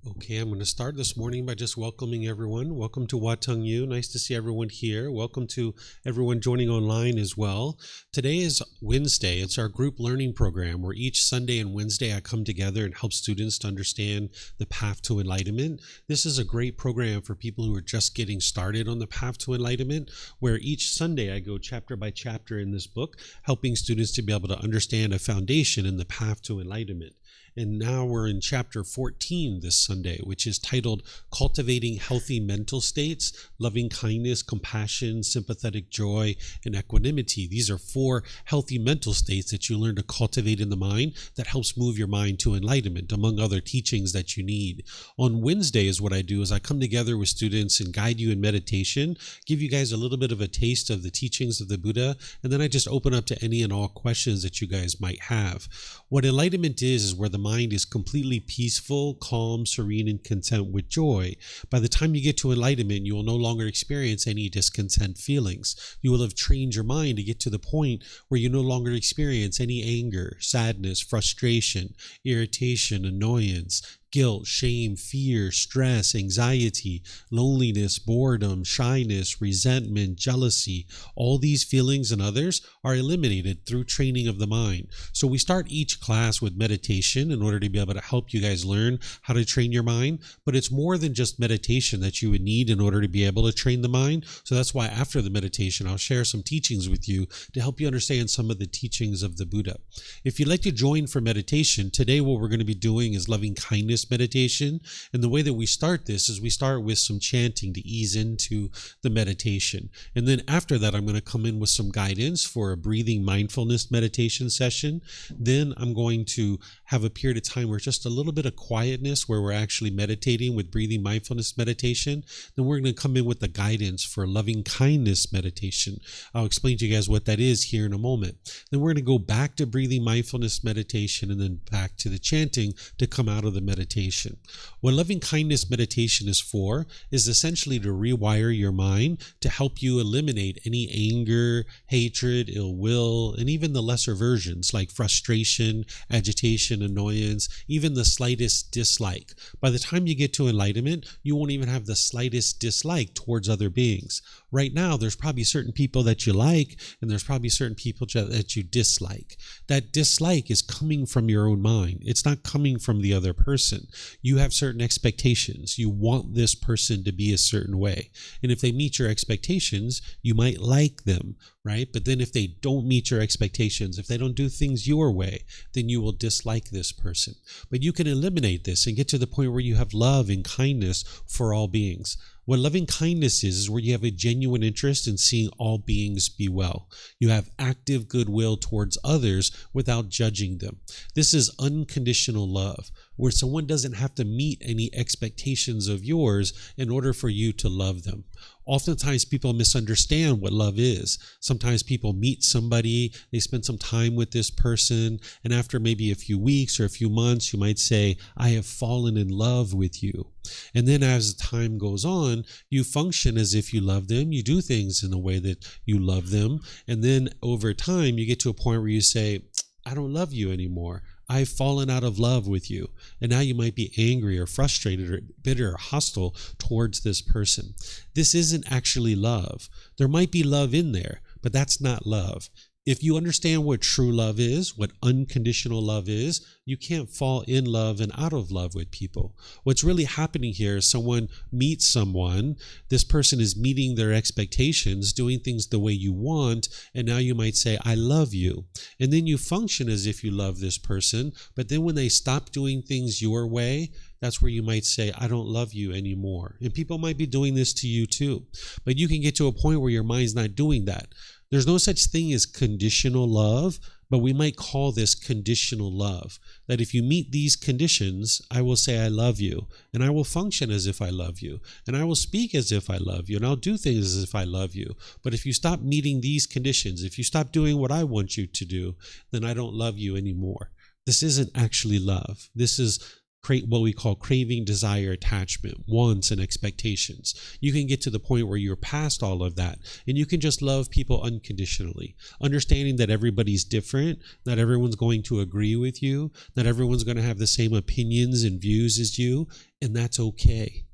Okay, I'm going to start this morning by just welcoming everyone. Welcome to Wat Tung. Nice to see everyone here. Welcome to everyone joining online as well. Today is Wednesday. It's our group learning program where each Sunday and Wednesday I come together and help students to understand the path to enlightenment. This is a great program for people who are just getting started on the path to enlightenment, where each Sunday I go chapter by chapter in this book, helping students to be able to understand a foundation in the path to enlightenment. And now we're in chapter 14 this Sunday, which is titled Cultivating Healthy Mental States, Loving Kindness, Compassion, Sympathetic Joy, and Equanimity. These are 4 healthy mental states that you learn to cultivate in the mind that helps move your mind to enlightenment, among other teachings that you need. On Wednesdays, what I do is I come together with students and guide you in meditation, give you guys a little bit of a taste of the teachings of the Buddha, and then I just open up to any and all questions that you guys might have. What enlightenment is where the mind is completely peaceful, calm, serene, and content with joy. By the time you get to enlightenment, you will no longer experience any discontent feelings. You will have trained your mind to get to the point where you no longer experience any anger, sadness, frustration, irritation, annoyance, guilt, shame, fear, stress, anxiety, loneliness, boredom, shyness, resentment, jealousy. All these feelings and others are eliminated through training of the mind. So we start each class with meditation in order to be able to help you guys learn how to train your mind. But it's more than just meditation that you would need in order to be able to train the mind. So that's why after the meditation, I'll share some teachings with you to help you understand some of the teachings of the Buddha. If you'd like to join for meditation, today what we're going to be doing is loving kindness meditation. And the way that we start this is we start with some chanting to ease into the meditation. And then after that, I'm going to come in with some guidance for a breathing mindfulness meditation session. Then I'm going to have a period of time where it's just a little bit of quietness where we're actually meditating with breathing mindfulness meditation. Then we're going to come in with the guidance for loving kindness meditation. I'll explain to you guys what that is here in a moment. Then we're going to go back to breathing mindfulness meditation and then back to the chanting to come out of the meditation. What loving kindness meditation is for is essentially to rewire your mind to help you eliminate any anger, hatred, ill will, and even the lesser versions like frustration, agitation, annoyance, even the slightest dislike. By the time you get to enlightenment, you won't even have the slightest dislike towards other beings. Right now, there's probably certain people that you like, and there's probably certain people that you dislike. That dislike is coming from your own mind. It's not coming from the other person. You have certain expectations. You want this person to be a certain way. And if they meet your expectations, you might like them, right? But then if they don't meet your expectations, if they don't do things your way, then you will dislike this person. But you can eliminate this and get to the point where you have love and kindness for all beings. What loving kindness is where you have a genuine interest in seeing all beings be well. You have active goodwill towards others without judging them. This is unconditional love, where someone doesn't have to meet any expectations of yours in order for you to love them. Oftentimes people misunderstand what love is. Sometimes people meet somebody, they spend some time with this person, and after maybe a few weeks or a few months, you might say, I have fallen in love with you. And then as time goes on, you function as if you love them. You do things in the way that you love them. And then over time, you get to a point where you say, I don't love you anymore. I've fallen out of love with you. And now you might be angry or frustrated or bitter or hostile towards this person. This isn't actually love. There might be love in there, but that's not love. If you understand what true love is, what unconditional love is, you can't fall in love and out of love with people. What's really happening here is someone meets someone, this person is meeting their expectations, doing things the way you want, and now you might say, I love you. And then you function as if you love this person, but then when they stop doing things your way, that's where you might say, I don't love you anymore. And people might be doing this to you too. But you can get to a point where your mind's not doing that. There's no such thing as conditional love, but we might call this conditional love. That if you meet these conditions, I will say I love you, and I will function as if I love you, and I will speak as if I love you, and I'll do things as if I love you. But if you stop meeting these conditions, if you stop doing what I want you to do, then I don't love you anymore. This isn't actually love. This is create what we call craving, desire, attachment, wants, and expectations. You can get to the point where you're past all of that, and you can just love people unconditionally, understanding that everybody's different, not everyone's going to agree with you, not everyone's going to have the same opinions and views as you, and that's okay.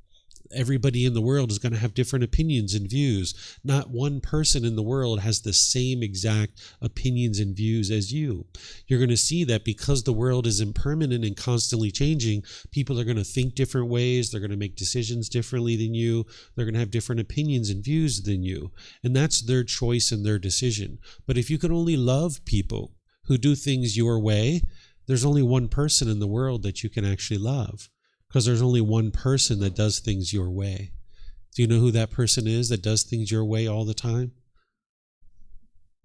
Everybody in the world is going to have different opinions and views. Not one person in the world has the same exact opinions and views as you. You're going to see that because the world is impermanent and constantly changing, people are going to think different ways. They're going to make decisions differently than you. They're going to have different opinions and views than you. And that's their choice and their decision. But if you can only love people who do things your way, there's only one person in the world that you can actually love. Because there's only one person that does things your way. Do you know who that person is that does things your way all the time?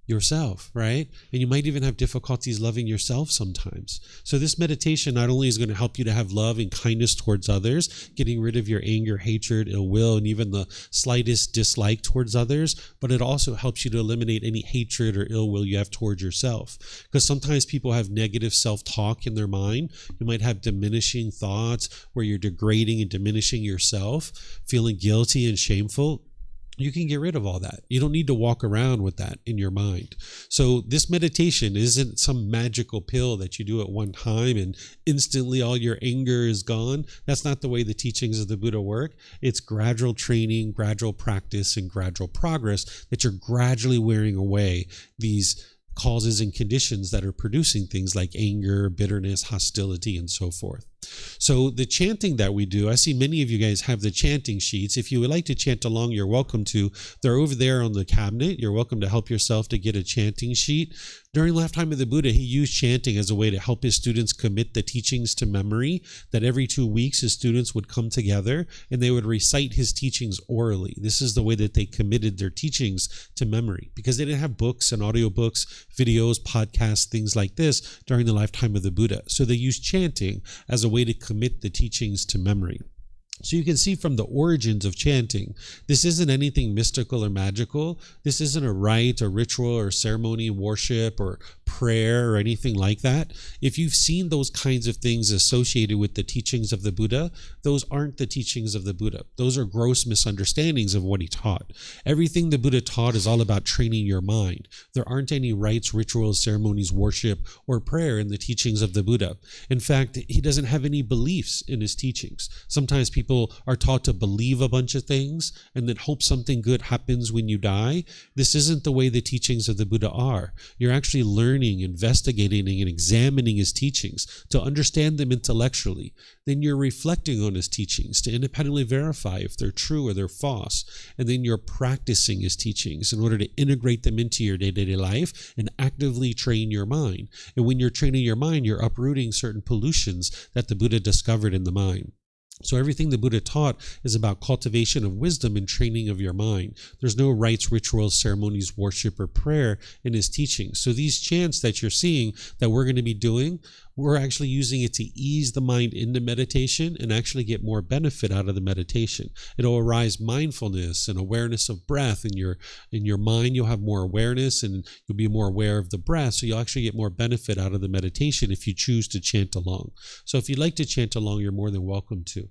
Yourself, right? And you might even have difficulties loving yourself sometimes. So this meditation not only is going to help you to have love and kindness towards others, getting rid of your anger, hatred, ill will, and even the slightest dislike towards others, but it also helps you to eliminate any hatred or ill will you have towards yourself. Because sometimes people have negative self-talk in their mind. You might have diminishing thoughts where you're degrading and diminishing yourself, feeling guilty and shameful. You can get rid of all that. You don't need to walk around with that in your mind. So this meditation isn't some magical pill that you do at one time and instantly all your anger is gone. That's not the way the teachings of the Buddha work. It's gradual training, gradual practice, and gradual progress that you're gradually wearing away these causes and conditions that are producing things like anger, bitterness, hostility, and so forth. So the chanting that we do, I see many of you guys have the chanting sheets. If you would like to chant along, you're welcome to. They're over there on the cabinet. You're welcome to help yourself to get a chanting sheet. During the lifetime of the Buddha, he used chanting as a way to help his students commit the teachings to memory, that every 2 weeks his students would come together and they would recite his teachings orally. This is the way that they committed their teachings to memory, because they didn't have books and audiobooks, videos, podcasts, things like this during the lifetime of the Buddha. So they used chanting as a way to commit the teachings to memory. So you can see from the origins of chanting, this isn't anything mystical or magical. This isn't a rite, a ritual, or ceremony, worship, or prayer, or anything like that. If you've seen those kinds of things associated with the teachings of the Buddha, those aren't the teachings of the Buddha. Those are gross misunderstandings of what he taught. Everything the Buddha taught is all about training your mind. There aren't any rites, rituals, ceremonies, worship, or prayer in the teachings of the Buddha. In fact, he doesn't have any beliefs in his teachings. Sometimes people are taught to believe a bunch of things and then hope something good happens when you die. This isn't the way the teachings of the Buddha are. You're actually learning, investigating, and examining his teachings to understand them intellectually. Then you're reflecting on his teachings to independently verify if they're true or they're false. And then you're practicing his teachings in order to integrate them into your day-to-day life and actively train your mind. And when you're training your mind, you're uprooting certain pollutions that the Buddha discovered in the mind. So everything the Buddha taught is about cultivation of wisdom and training of your mind. There's no rites, rituals, ceremonies, worship, or prayer in his teachings. So these chants that you're seeing that we're going to be doing, we're actually using it to ease the mind into meditation and actually get more benefit out of the meditation. It'll arise mindfulness and awareness of breath in your mind. You'll have more awareness and you'll be more aware of the breath. So you'll actually get more benefit out of the meditation if you choose to chant along. So if you'd like to chant along, you're more than welcome to.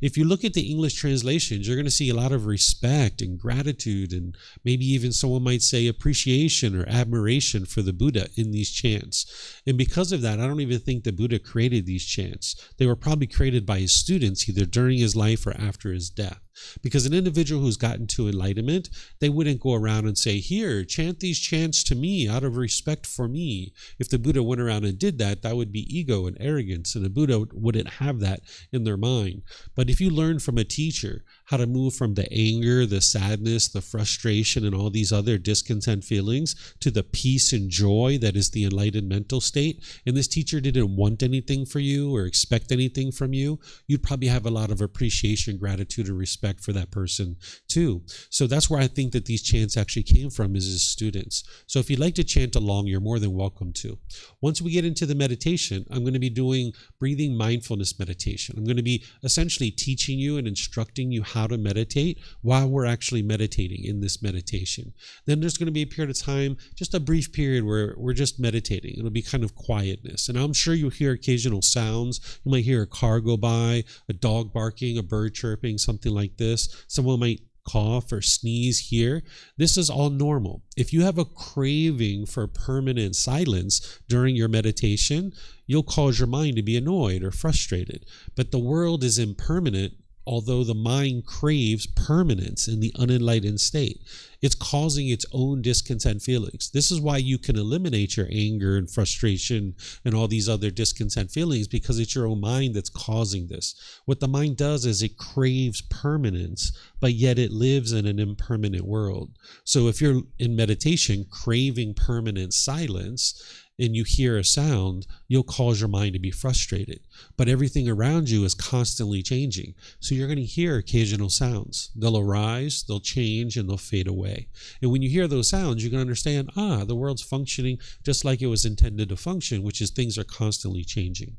If you look at the English translations, you're going to see a lot of respect and gratitude and maybe even someone might say appreciation or admiration for the Buddha in these chants. And because of that, I don't even think the Buddha created these chants. They were probably created by his students either during his life or after his death. Because an individual who's gotten to enlightenment, they wouldn't go around and say, here, chant these chants to me out of respect for me. If the Buddha went around and did that, that would be ego and arrogance, and the Buddha wouldn't have that in their mind. But if you learn from a teacher how to move from the anger, the sadness, the frustration, and all these other discontent feelings to the peace and joy that is the enlightened mental state, and this teacher didn't want anything for you or expect anything from you, you'd probably have a lot of appreciation, gratitude, and respect respect for that person too. So that's where I think that these chants actually came from, is as students. So if you'd like to chant along, you're more than welcome to. Once we get into the meditation, I'm going to be doing breathing mindfulness meditation. I'm going to be essentially teaching you and instructing you how to meditate while we're actually meditating in this meditation. Then there's going to be a period of time, just a brief period, where we're just meditating. It'll be kind of quietness. And I'm sure you'll hear occasional sounds. You might hear a car go by, a dog barking, a bird chirping, something like this. Someone might cough or sneeze here. This is all normal. If you have a craving for permanent silence during your meditation, you'll cause your mind to be annoyed or frustrated. But the world is impermanent, although the mind craves permanence in the unenlightened state. It's causing its own discontent feelings. This is why you can eliminate your anger and frustration and all these other discontent feelings, because it's your own mind that's causing this. What the mind does is it craves permanence, but yet it lives in an impermanent world. So if you're in meditation craving permanent silence, and you hear a sound, you'll cause your mind to be frustrated. But everything around you is constantly changing. So you're going to hear occasional sounds. They'll arise, they'll change, and they'll fade away. And when you hear those sounds, you can understand, the world's functioning just like it was intended to function, which is things are constantly changing.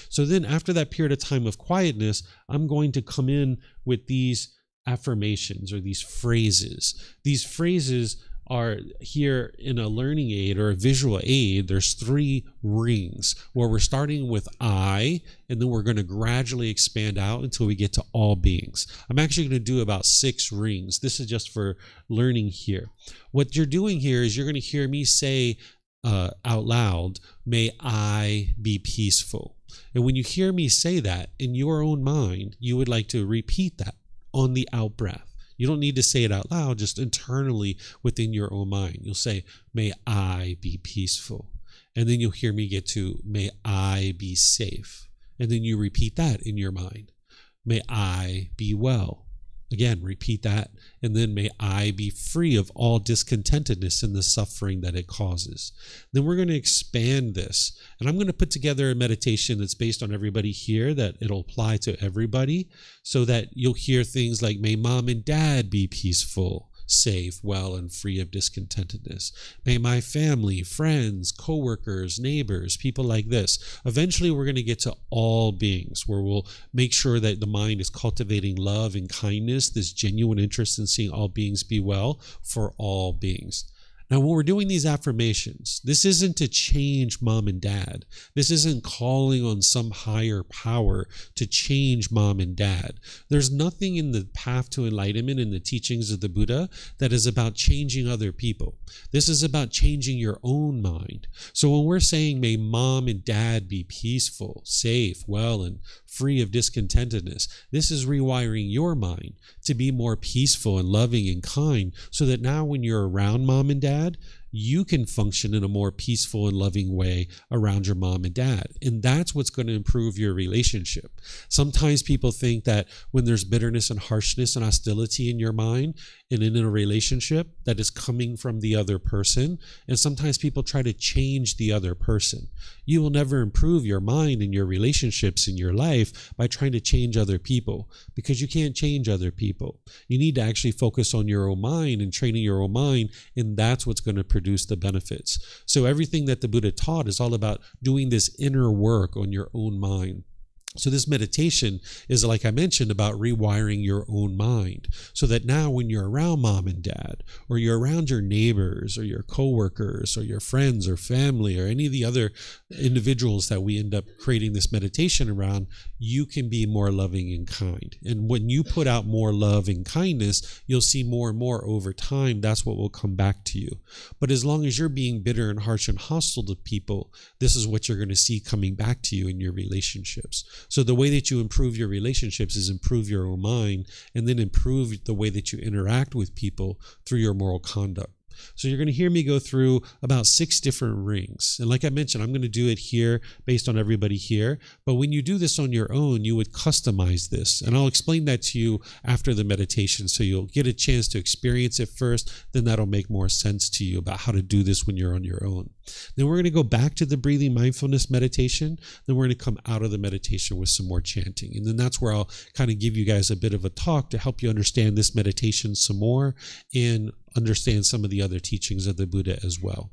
So then after that period of time of quietness, I'm going to come in with these affirmations or these phrases. These phrases are here in a learning aid or a visual aid. There's 3 rings where we're starting with I, and then we're going to gradually expand out until we get to all beings. I'm actually going to do about 6 rings. This is just for learning here. What you're doing here is you're going to hear me say out loud, may I be peaceful. And when you hear me say that in your own mind, you would like to repeat that on the out breath. You don't need to say it out loud, just internally within your own mind. You'll say, may I be peaceful. And then you'll hear me get to, may I be safe. And then you repeat that in your mind. May I be well. Again, repeat that. And then may I be free of all discontentedness and the suffering that it causes. Then we're going to expand this. And I'm going to put together a meditation that's based on everybody here, that it'll apply to everybody, so that you'll hear things like, may mom and dad be peaceful, safe, well, and free of discontentedness. May my family, friends, co-workers, neighbors, people like this. Eventually, we're going to get to all beings, where we'll make sure that the mind is cultivating love and kindness, this genuine interest in seeing all beings be well for all beings. Now, when we're doing these affirmations, this isn't to change mom and dad. This isn't calling on some higher power to change mom and dad. There's nothing in the path to enlightenment in the teachings of the Buddha that is about changing other people. This is about changing your own mind. So when we're saying, may mom and dad be peaceful, safe, well, and free of discontentedness, this is rewiring your mind to be more peaceful and loving and kind, so that now when you're around mom and dad, you can function in a more peaceful and loving way around your mom and dad. And that's what's going to improve your relationship. Sometimes people think that when there's bitterness and harshness and hostility in your mind and in a relationship, that is coming from the other person. And sometimes people try to change the other person. You will never improve your mind and your relationships in your life by trying to change other people, because you can't change other people. You need to actually focus on your own mind and training your own mind, and that's what's going to produce the benefits. So everything that the Buddha taught is all about doing this inner work on your own mind. So this meditation is, like I mentioned, about rewiring your own mind, so that now when you're around mom and dad, or you're around your neighbors or your coworkers or your friends or family or any of the other individuals that we end up creating this meditation around, you can be more loving and kind. And when you put out more love and kindness, you'll see more and more over time. That's what will come back to you. But as long as you're being bitter and harsh and hostile to people, this is what you're going to see coming back to you in your relationships. So the way that you improve your relationships is improve your own mind, and then improve the way that you interact with people through your moral conduct. So you're going to hear me go through about 6 different rings. And like I mentioned, I'm going to do it here based on everybody here. But when you do this on your own, you would customize this. And I'll explain that to you after the meditation, so you'll get a chance to experience it first. Then that'll make more sense to you about how to do this when you're on your own. Then we're going to go back to the breathing mindfulness meditation. Then we're going to come out of the meditation with some more chanting. And then that's where I'll kind of give you guys a bit of a talk to help you understand this meditation some more and understand some of the other teachings of the Buddha as well.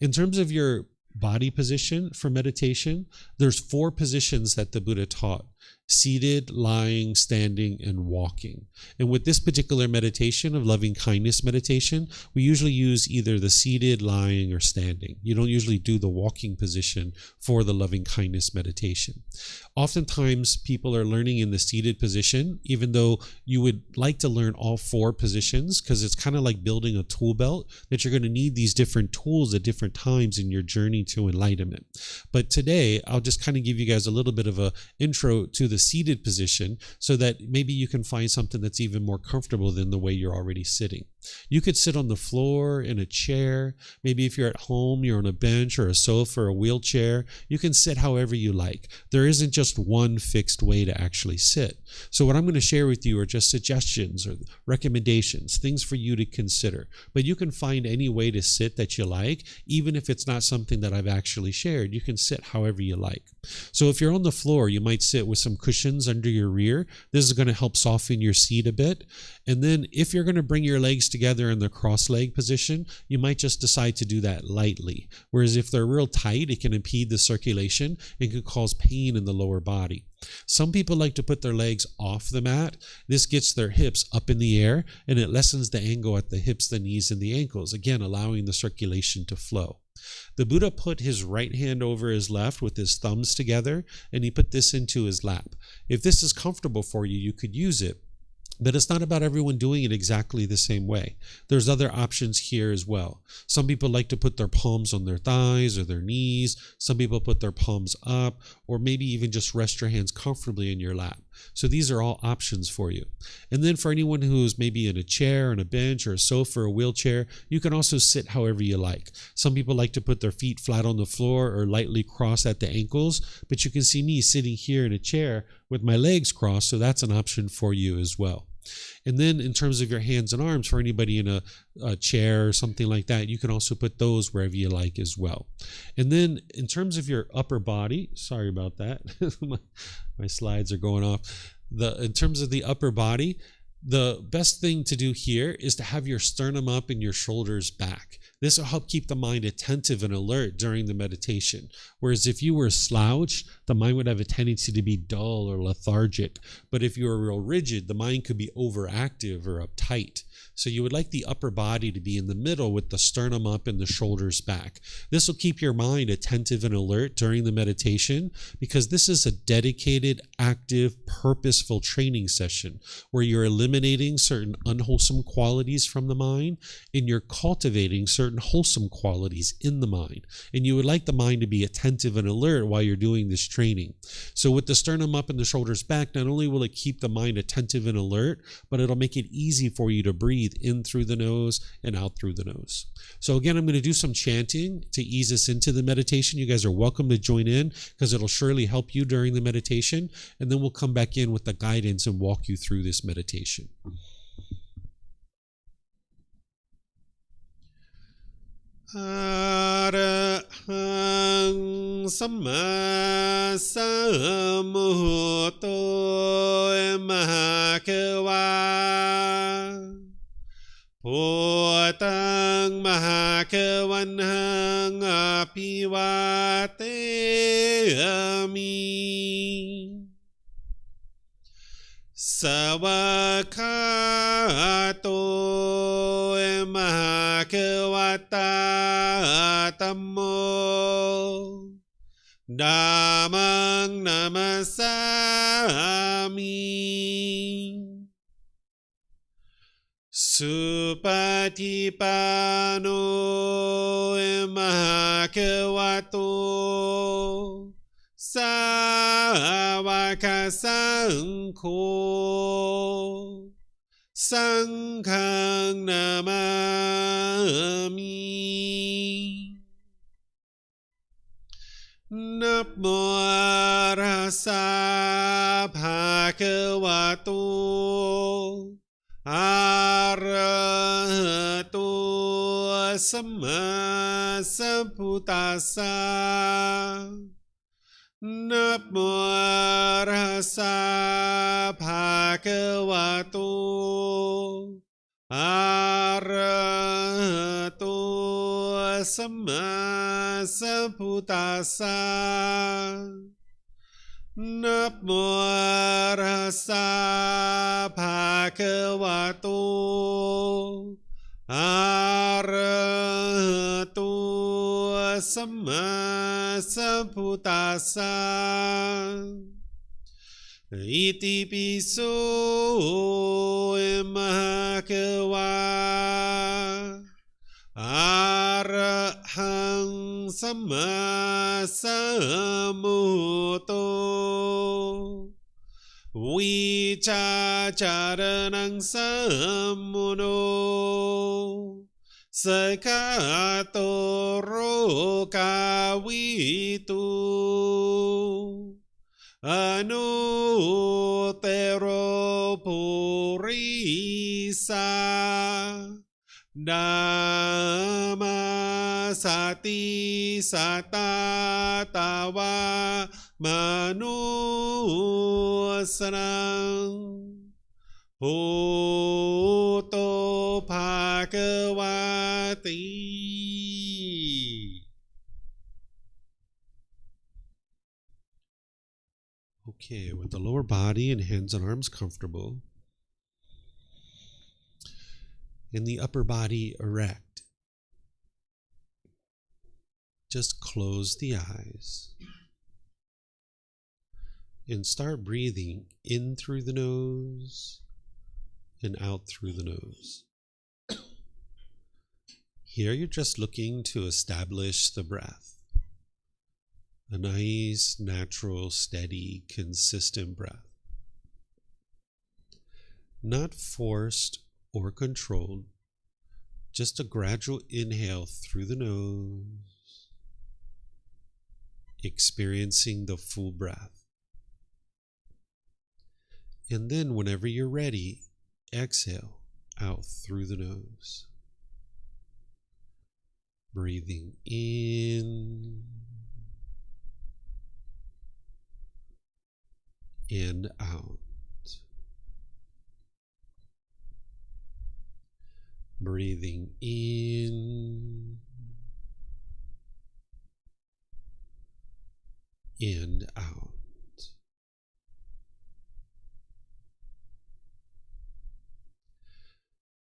In terms of your body position for meditation, there's 4 positions that the Buddha taught: seated, lying, standing, and walking. And with this particular meditation of loving kindness meditation, we usually use either the seated, lying, or standing. You don't usually do the walking position for the loving kindness meditation. Oftentimes, people are learning in the seated position, even though you would like to learn all 4 positions, because it's kind of like building a tool belt, that you're going to need these different tools at different times in your journey to enlightenment. But today, I'll just kind of give you guys a little bit of an intro to the seated position, so that maybe you can find something that's even more comfortable than the way you're already sitting. You could sit on the floor, in a chair. Maybe if you're at home, you're on a bench or a sofa or a wheelchair. You can sit however you like. There isn't just one fixed way to actually sit. So what I'm going to share with you are just suggestions or recommendations, things for you to consider. But you can find any way to sit that you like, even if it's not something that I've actually shared. You can sit however you like. So if you're on the floor, you might sit with some cushions under your rear. This is going to help soften your seat a bit. And then if you're going to bring your legs together in the cross-leg position, you might just decide to do that lightly. Whereas if they're real tight, it can impede the circulation and could cause pain in the lower body. Some people like to put their legs off the mat. This gets their hips up in the air, and it lessens the angle at the hips, the knees, and the ankles, again, allowing the circulation to flow. The Buddha put his right hand over his left with his thumbs together, and he put this into his lap. If this is comfortable for you, you could use it. But it's not about everyone doing it exactly the same way. There's other options here as well. Some people like to put their palms on their thighs or their knees. Some people put their palms up, or maybe even just rest your hands comfortably in your lap. So these are all options for you. And then for anyone who's maybe in a chair, on a bench, or a sofa, or a wheelchair, you can also sit however you like. Some people like to put their feet flat on the floor or lightly crossed at the ankles, but you can see me sitting here in a chair with my legs crossed, so that's an option for you as well. And then in terms of your hands and arms, for anybody in a chair or something like that, you can also put those wherever you like as well. And then in terms of your upper body, sorry about that, my slides are going off. In terms of the upper body, the best thing to do here is to have your sternum up and your shoulders back. This will help keep the mind attentive and alert during the meditation. Whereas if you were slouched, the mind would have a tendency to be dull or lethargic. But if you were real rigid, the mind could be overactive or uptight. So you would like the upper body to be in the middle with the sternum up and the shoulders back. This will keep your mind attentive and alert during the meditation, because this is a dedicated, active, purposeful training session where you're eliminating certain unwholesome qualities from the mind and you're cultivating certain wholesome qualities in the mind. And you would like the mind to be attentive and alert while you're doing this training. So with the sternum up and the shoulders back, not only will it keep the mind attentive and alert, but it'll make it easy for you to breathe in through the nose and out through the nose. So again, I'm going to do some chanting to ease us into the meditation. You guys are welcome to join in, because it'll surely help you during the meditation. And then we'll come back in with the guidance and walk you through this meditation. Arahang Samma Sambuddho Mahakawa Wat Tung Mahakawanhang Apivateyami Sawakato Mahakawata Tammo Dhammang Namasami Supatipano Mahakavato Sāvaka Saṅkho Sanghang namami. Namo Arhasa Bhagavato Arahato Samma Sambuddhassa. Namo Arhasa Bhagavato Arahato Samma Sambuddhassa. Namo Arhasa Bhagavato Arahato Samma Sambuddhassa. Iti piso bhagava Arahang Samma Sambuddho Vicacaranang Sammuno Sakato Rokawitu Anutero Purisa Dhamma Sati Satatawa Manusanang Bhuto Bhagavati. Okay, with the lower body and hands and arms comfortable, and the upper body erect, just close the eyes and start breathing in through the nose and out through the nose. Here you're just looking to establish the breath. A nice, natural, steady, consistent breath. Not forced or controlled, just a gradual inhale through the nose, experiencing the full breath. And then whenever you're ready, exhale out through the nose. Breathing in and out. Breathing in and out.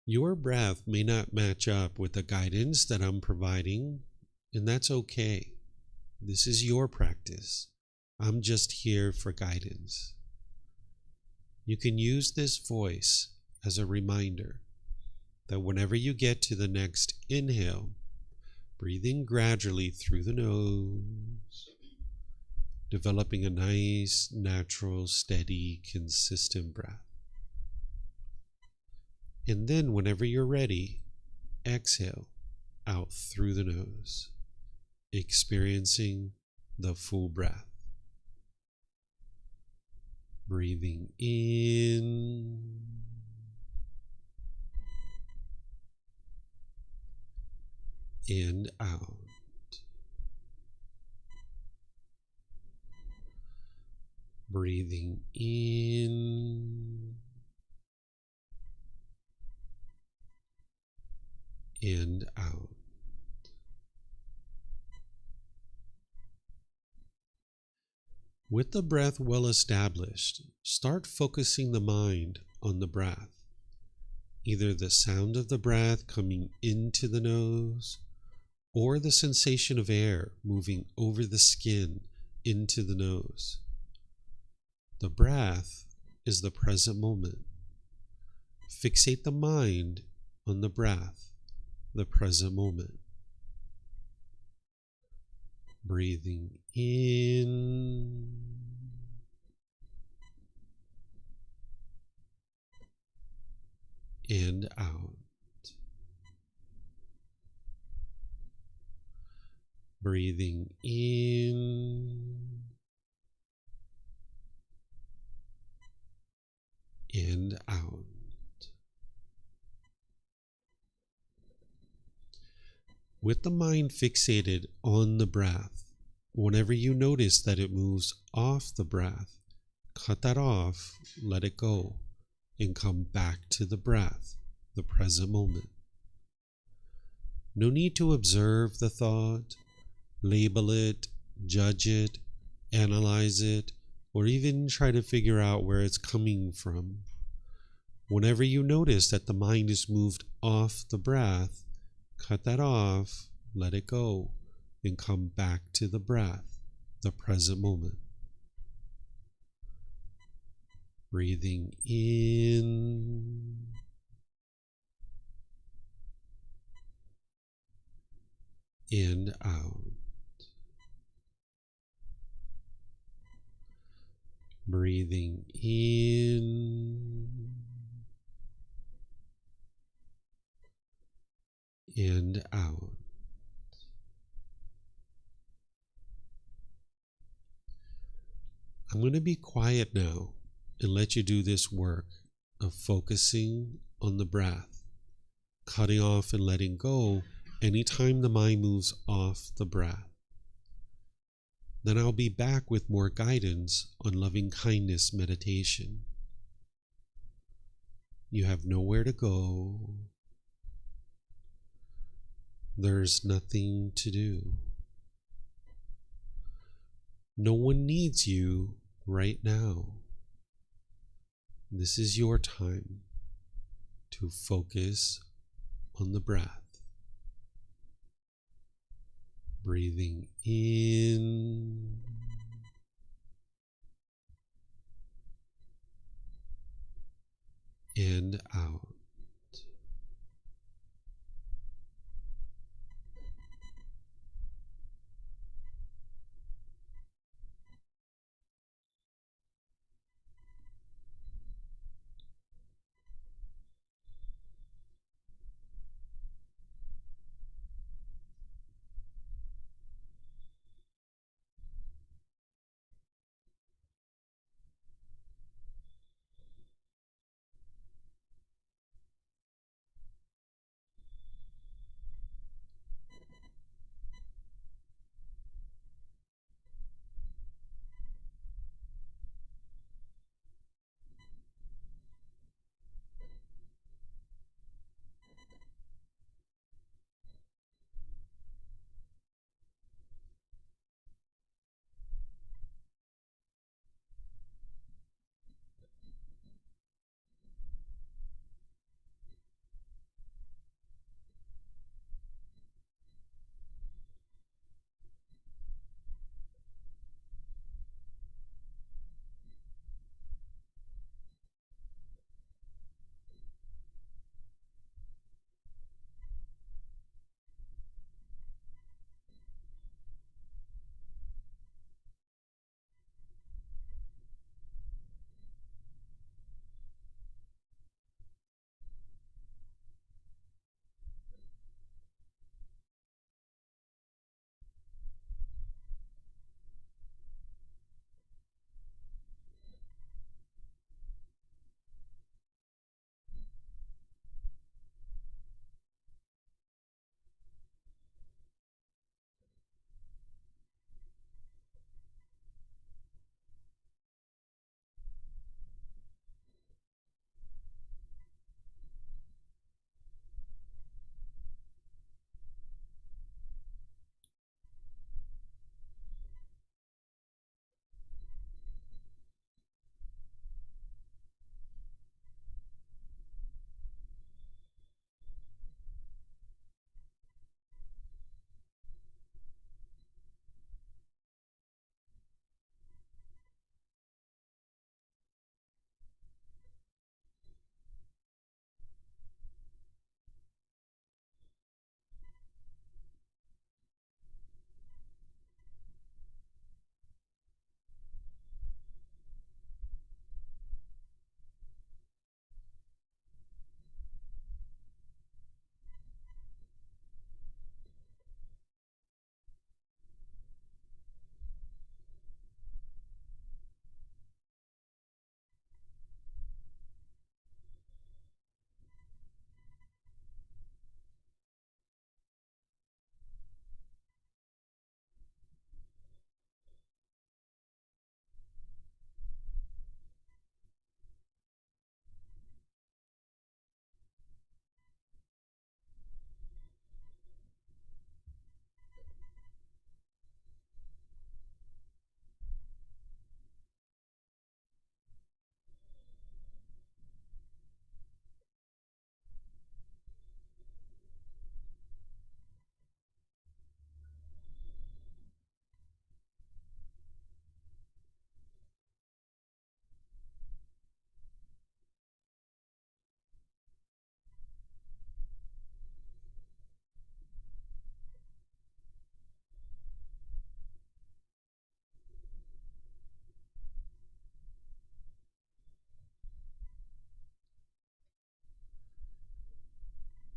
Your breath may not match up with the guidance that I'm providing, and that's okay. This is your practice. I'm just here for guidance. You can use this voice as a reminder that whenever you get to the next inhale, breathing gradually through the nose, developing a nice, natural, steady, consistent breath. And then whenever you're ready, exhale out through the nose, experiencing the full breath. Breathing in and out. Breathing in and out. With the breath well established, start focusing the mind on the breath, either the sound of the breath coming into the nose or the sensation of air moving over the skin into the nose. The breath is the present moment. Fixate the mind on the breath, the present moment. Breathing in and out. Breathing in and out. With the mind fixated on the breath, whenever you notice that it moves off the breath, cut that off, let it go, and come back to the breath, the present moment. No need to observe the thought, label it, judge it, analyze it, or even try to figure out where it's coming from. Whenever you notice that the mind is moved off the breath, cut that off, let it go, and come back to the breath, the present moment. Breathing in and out. Breathing in and out. I'm going to be quiet now and let you do this work of focusing on the breath, cutting off and letting go anytime the mind moves off the breath. Then I'll be back with more guidance on loving kindness meditation. You have nowhere to go. There's nothing to do. No one needs you right now. This is your time to focus on the breath. Breathing in and out.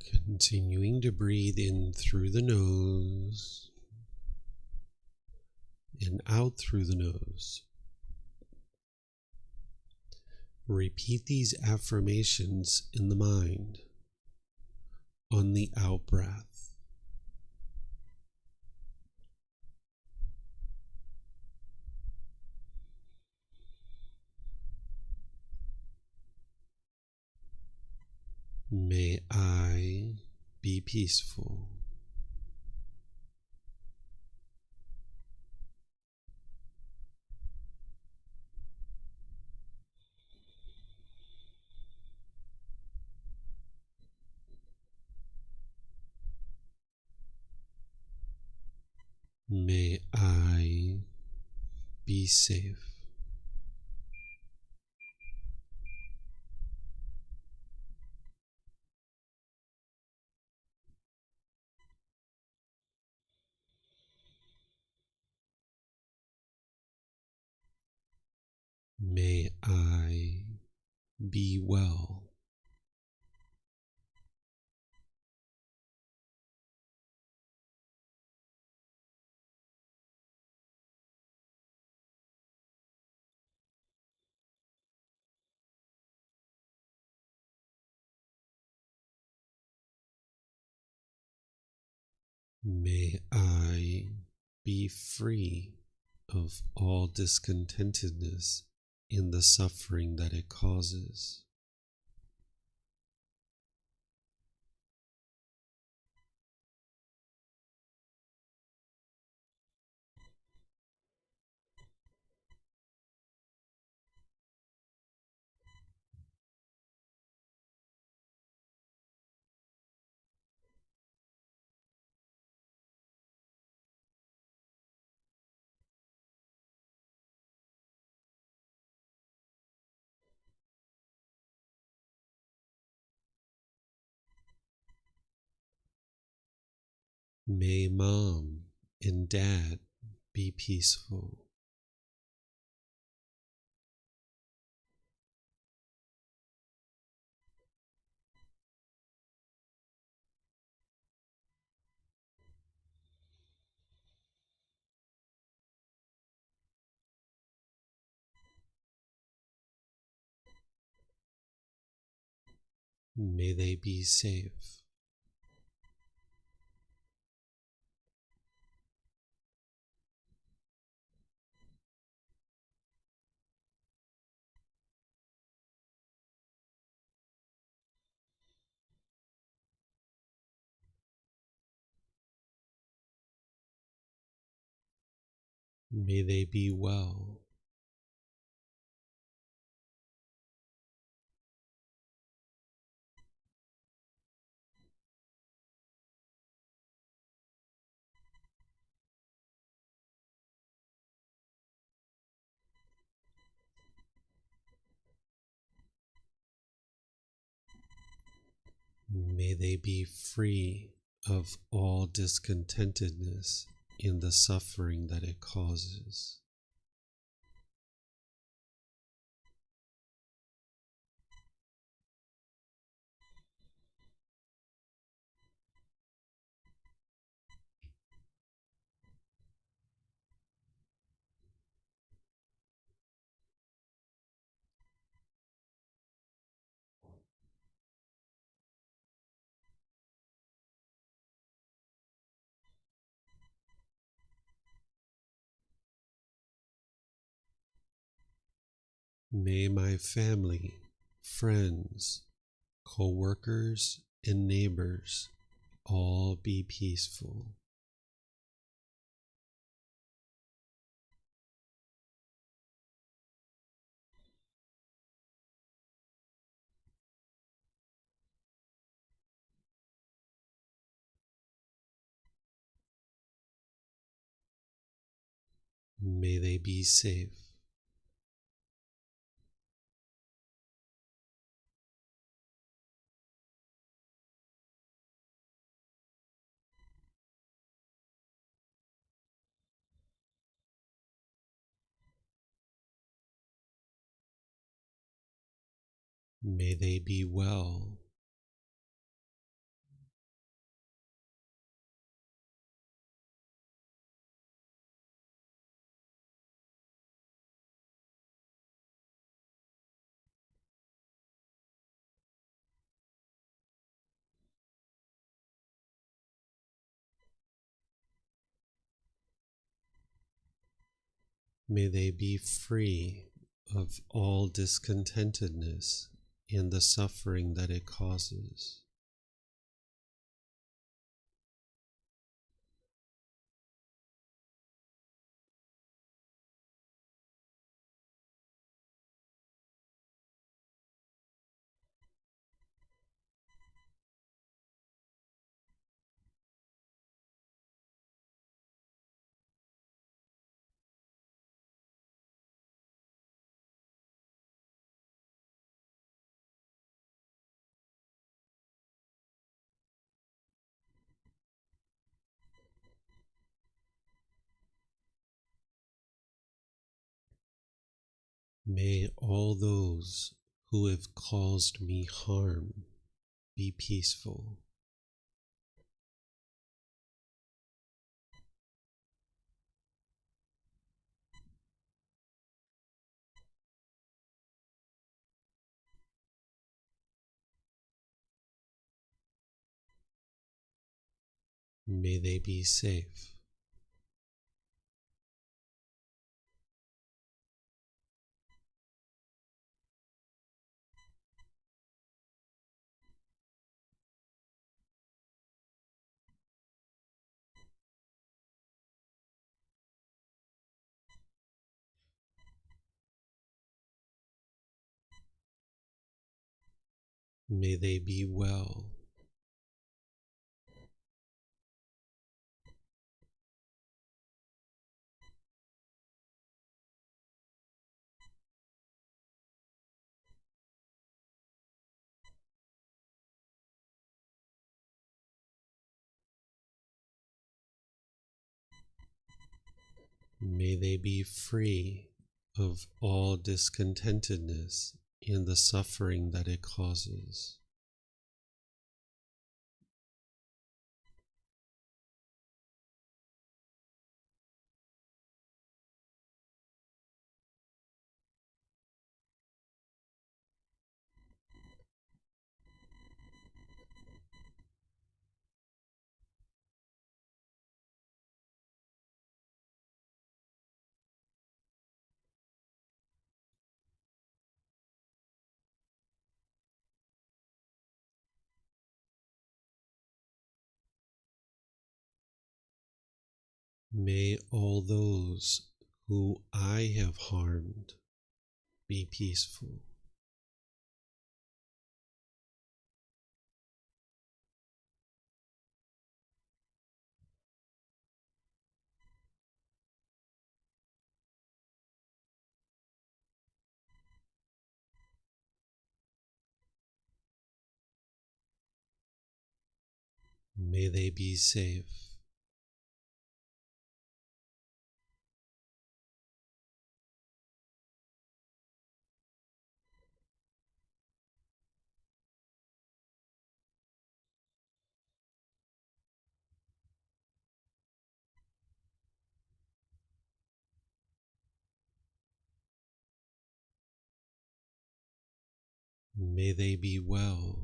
Continuing to breathe in through the nose and out through the nose. Repeat these affirmations in the mind on the out breath. May I be peaceful. May I be safe. May I be well. May I be free of all discontentedness in the suffering that it causes. May mom and dad be peaceful. May they be safe. May they be well. May they be free of all discontentedness in the suffering that it causes. May my family, friends, co-workers, and neighbors all be peaceful. May they be safe. May they be well. May they be free of all discontentedness and the suffering that it causes. May all those who have caused me harm be peaceful. May they be safe. May they be well. May they be free of all discontentedness and the suffering that it causes. May all those who I have harmed be peaceful. May they be safe. May they be well.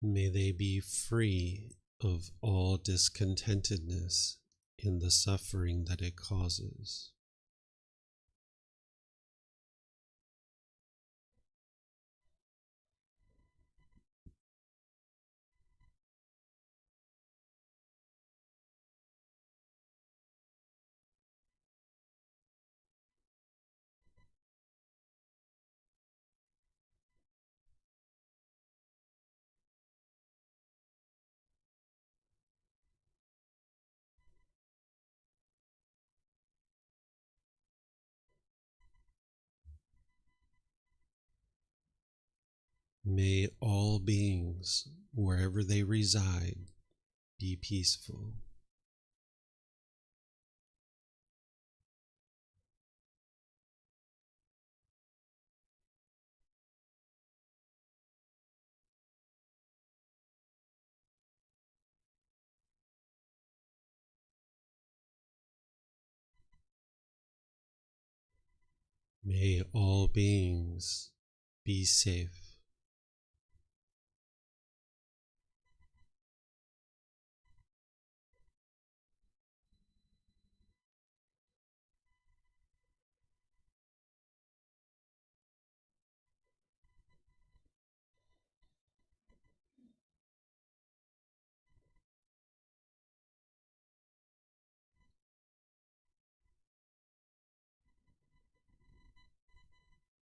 May they be free of all discontentedness and the suffering that it causes. May all beings, wherever they reside, be peaceful. May all beings be safe.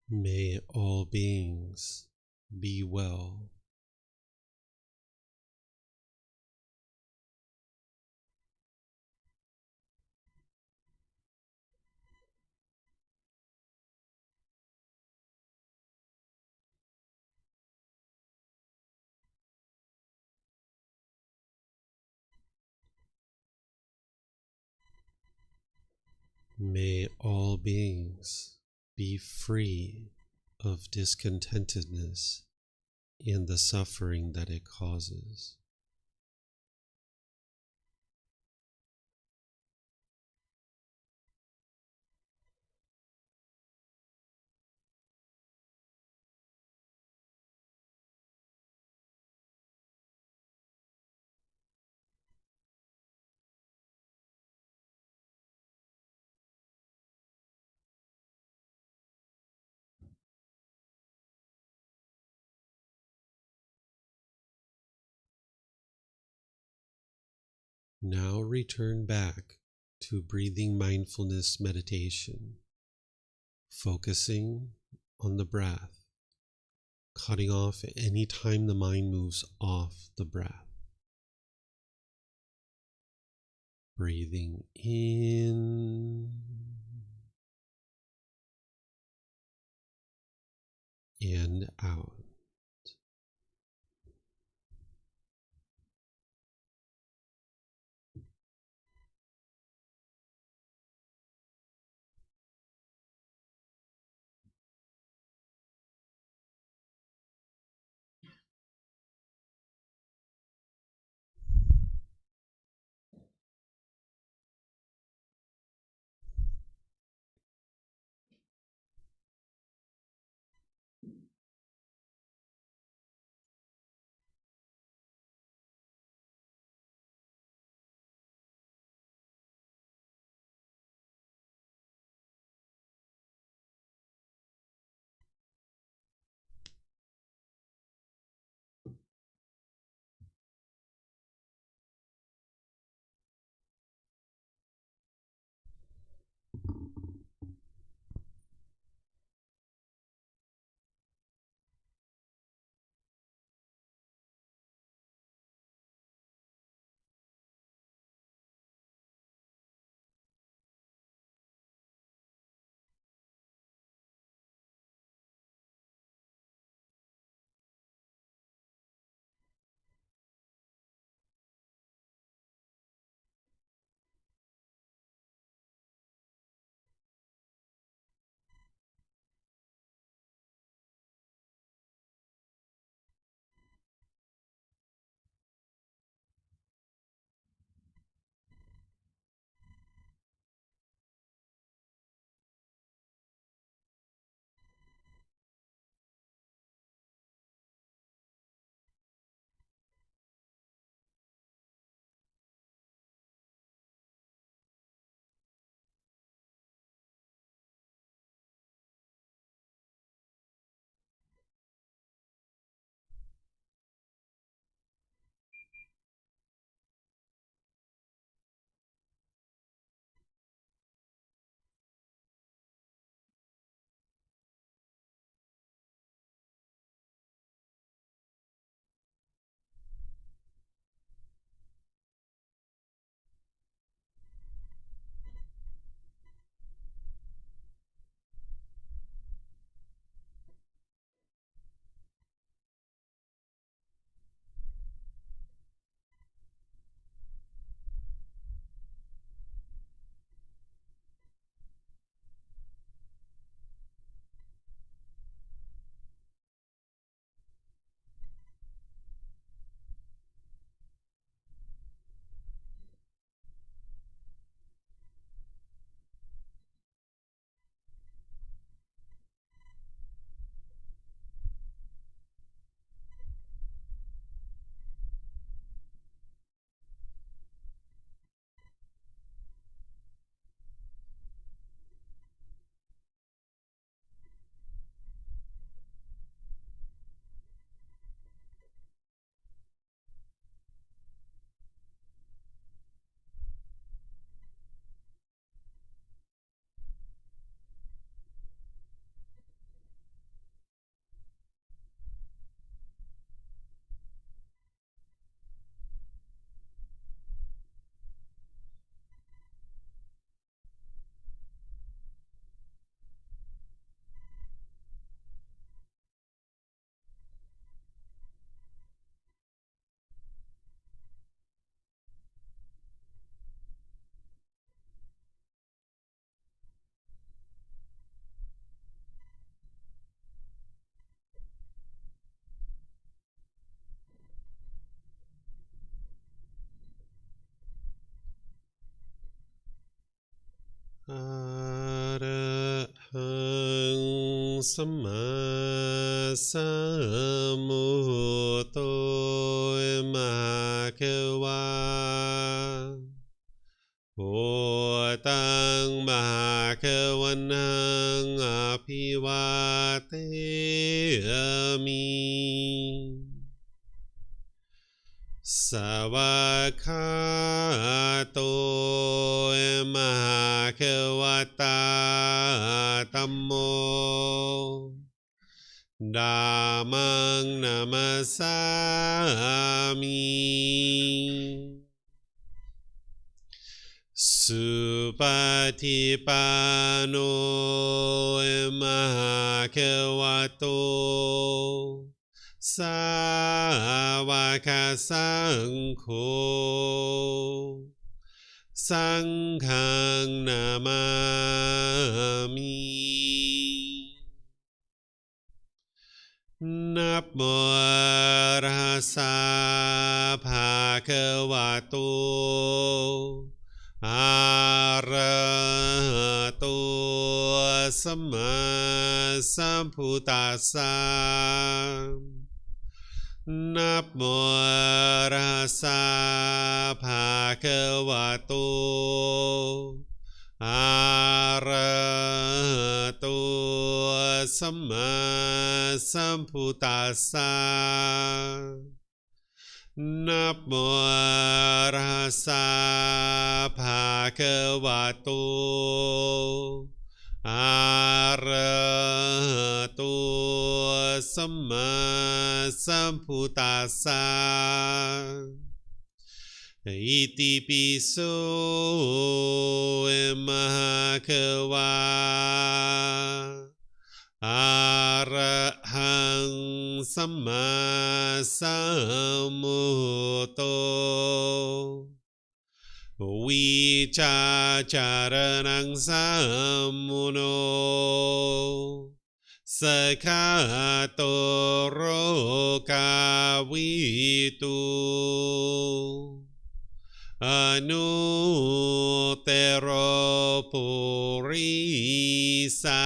May all beings be well. May all beings be free of discontentedness and the suffering that it causes. Now return back to breathing mindfulness meditation, focusing on the breath, cutting off any time the mind moves off the breath. Breathing in and out. สัมมาสัมพุทโธมหาเขวาโอตังมหาเขวันังอภิวาเทมิสวากขาโตมหาเขวตาธัมโมธัมมังนามัสสามิสุปฏิปันโนมหาเขวโตสาวกสังโฆสังฆังนามามินะโมตัสสะภะคะวะโตอะระหะโตสัมมาสัมพุทธัสสะนะโมตัสสะภะคะวะโตอะระหะโตสัมมาสัมพุทธัสสะนะโมตัสสะภะคะวะโตอะระหะโตสัมมาสัมพุทธัสสะอิติปิโสมหาเขวาอะระหังสัมมาสัมพุทโธวิชาจารณังสัมมุโนสกขาโตโรกาวิตุอนุเตโรปุริสา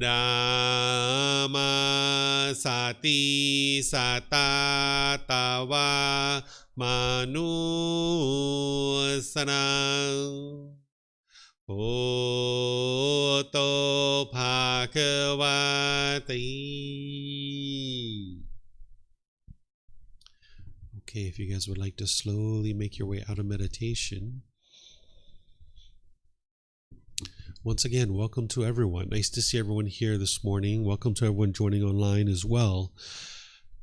ดัมมาสติสัตตาตาวามนุสนังโอโตภะคะวะติ Okay, if you guys would like to slowly make your way out of meditation. Once again, welcome to everyone. Nice to see everyone here this morning. Welcome to everyone joining online as well.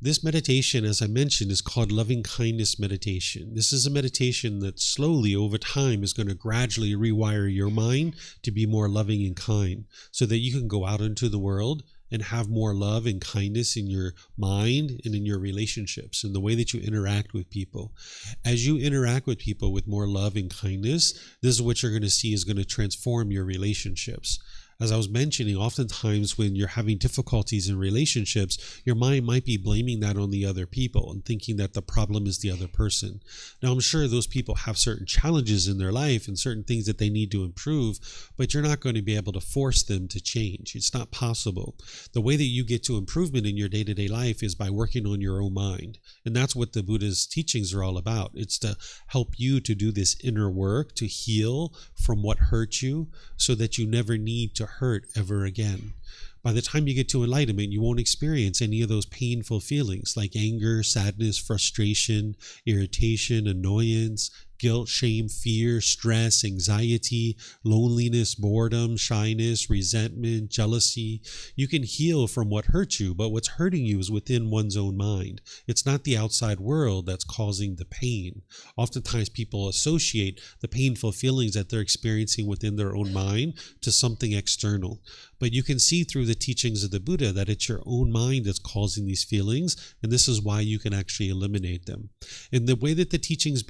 This meditation, as I mentioned, is called Loving Kindness Meditation. This is a meditation that slowly over time is going to gradually rewire your mind to be more loving and kind so that you can go out into the world and have more love and kindness in your mind and in your relationships and the way that you interact with people. As you interact with people with more love and kindness, this is what you're going to see is going to transform your relationships. As I was mentioning, oftentimes when you're having difficulties in relationships, your mind might be blaming that on the other people and thinking that the problem is the other person. Now, I'm sure those people have certain challenges in their life and certain things that they need to improve, but you're not going to be able to force them to change. It's not possible. The way that you get to improvement in your day-to-day life is by working on your own mind. And that's what the Buddha's teachings are all about. It's to help you to do this inner work, to heal from what hurt you so that you never need to hurt ever again. By the time you get to enlightenment, you won't experience any of those painful feelings like anger, sadness, frustration, irritation, annoyance, guilt, shame, fear, stress, anxiety, loneliness, boredom, shyness, resentment, jealousy. You can heal from what hurt you, but what's hurting you is within one's own mind. It's not the outside world that's causing the pain. Oftentimes people associate the painful feelings that they're experiencing within their own mind to something external. But you can see through the teachings of the Buddha that it's your own mind that's causing these feelings, and this is why you can actually eliminate them. And the way that the teachings of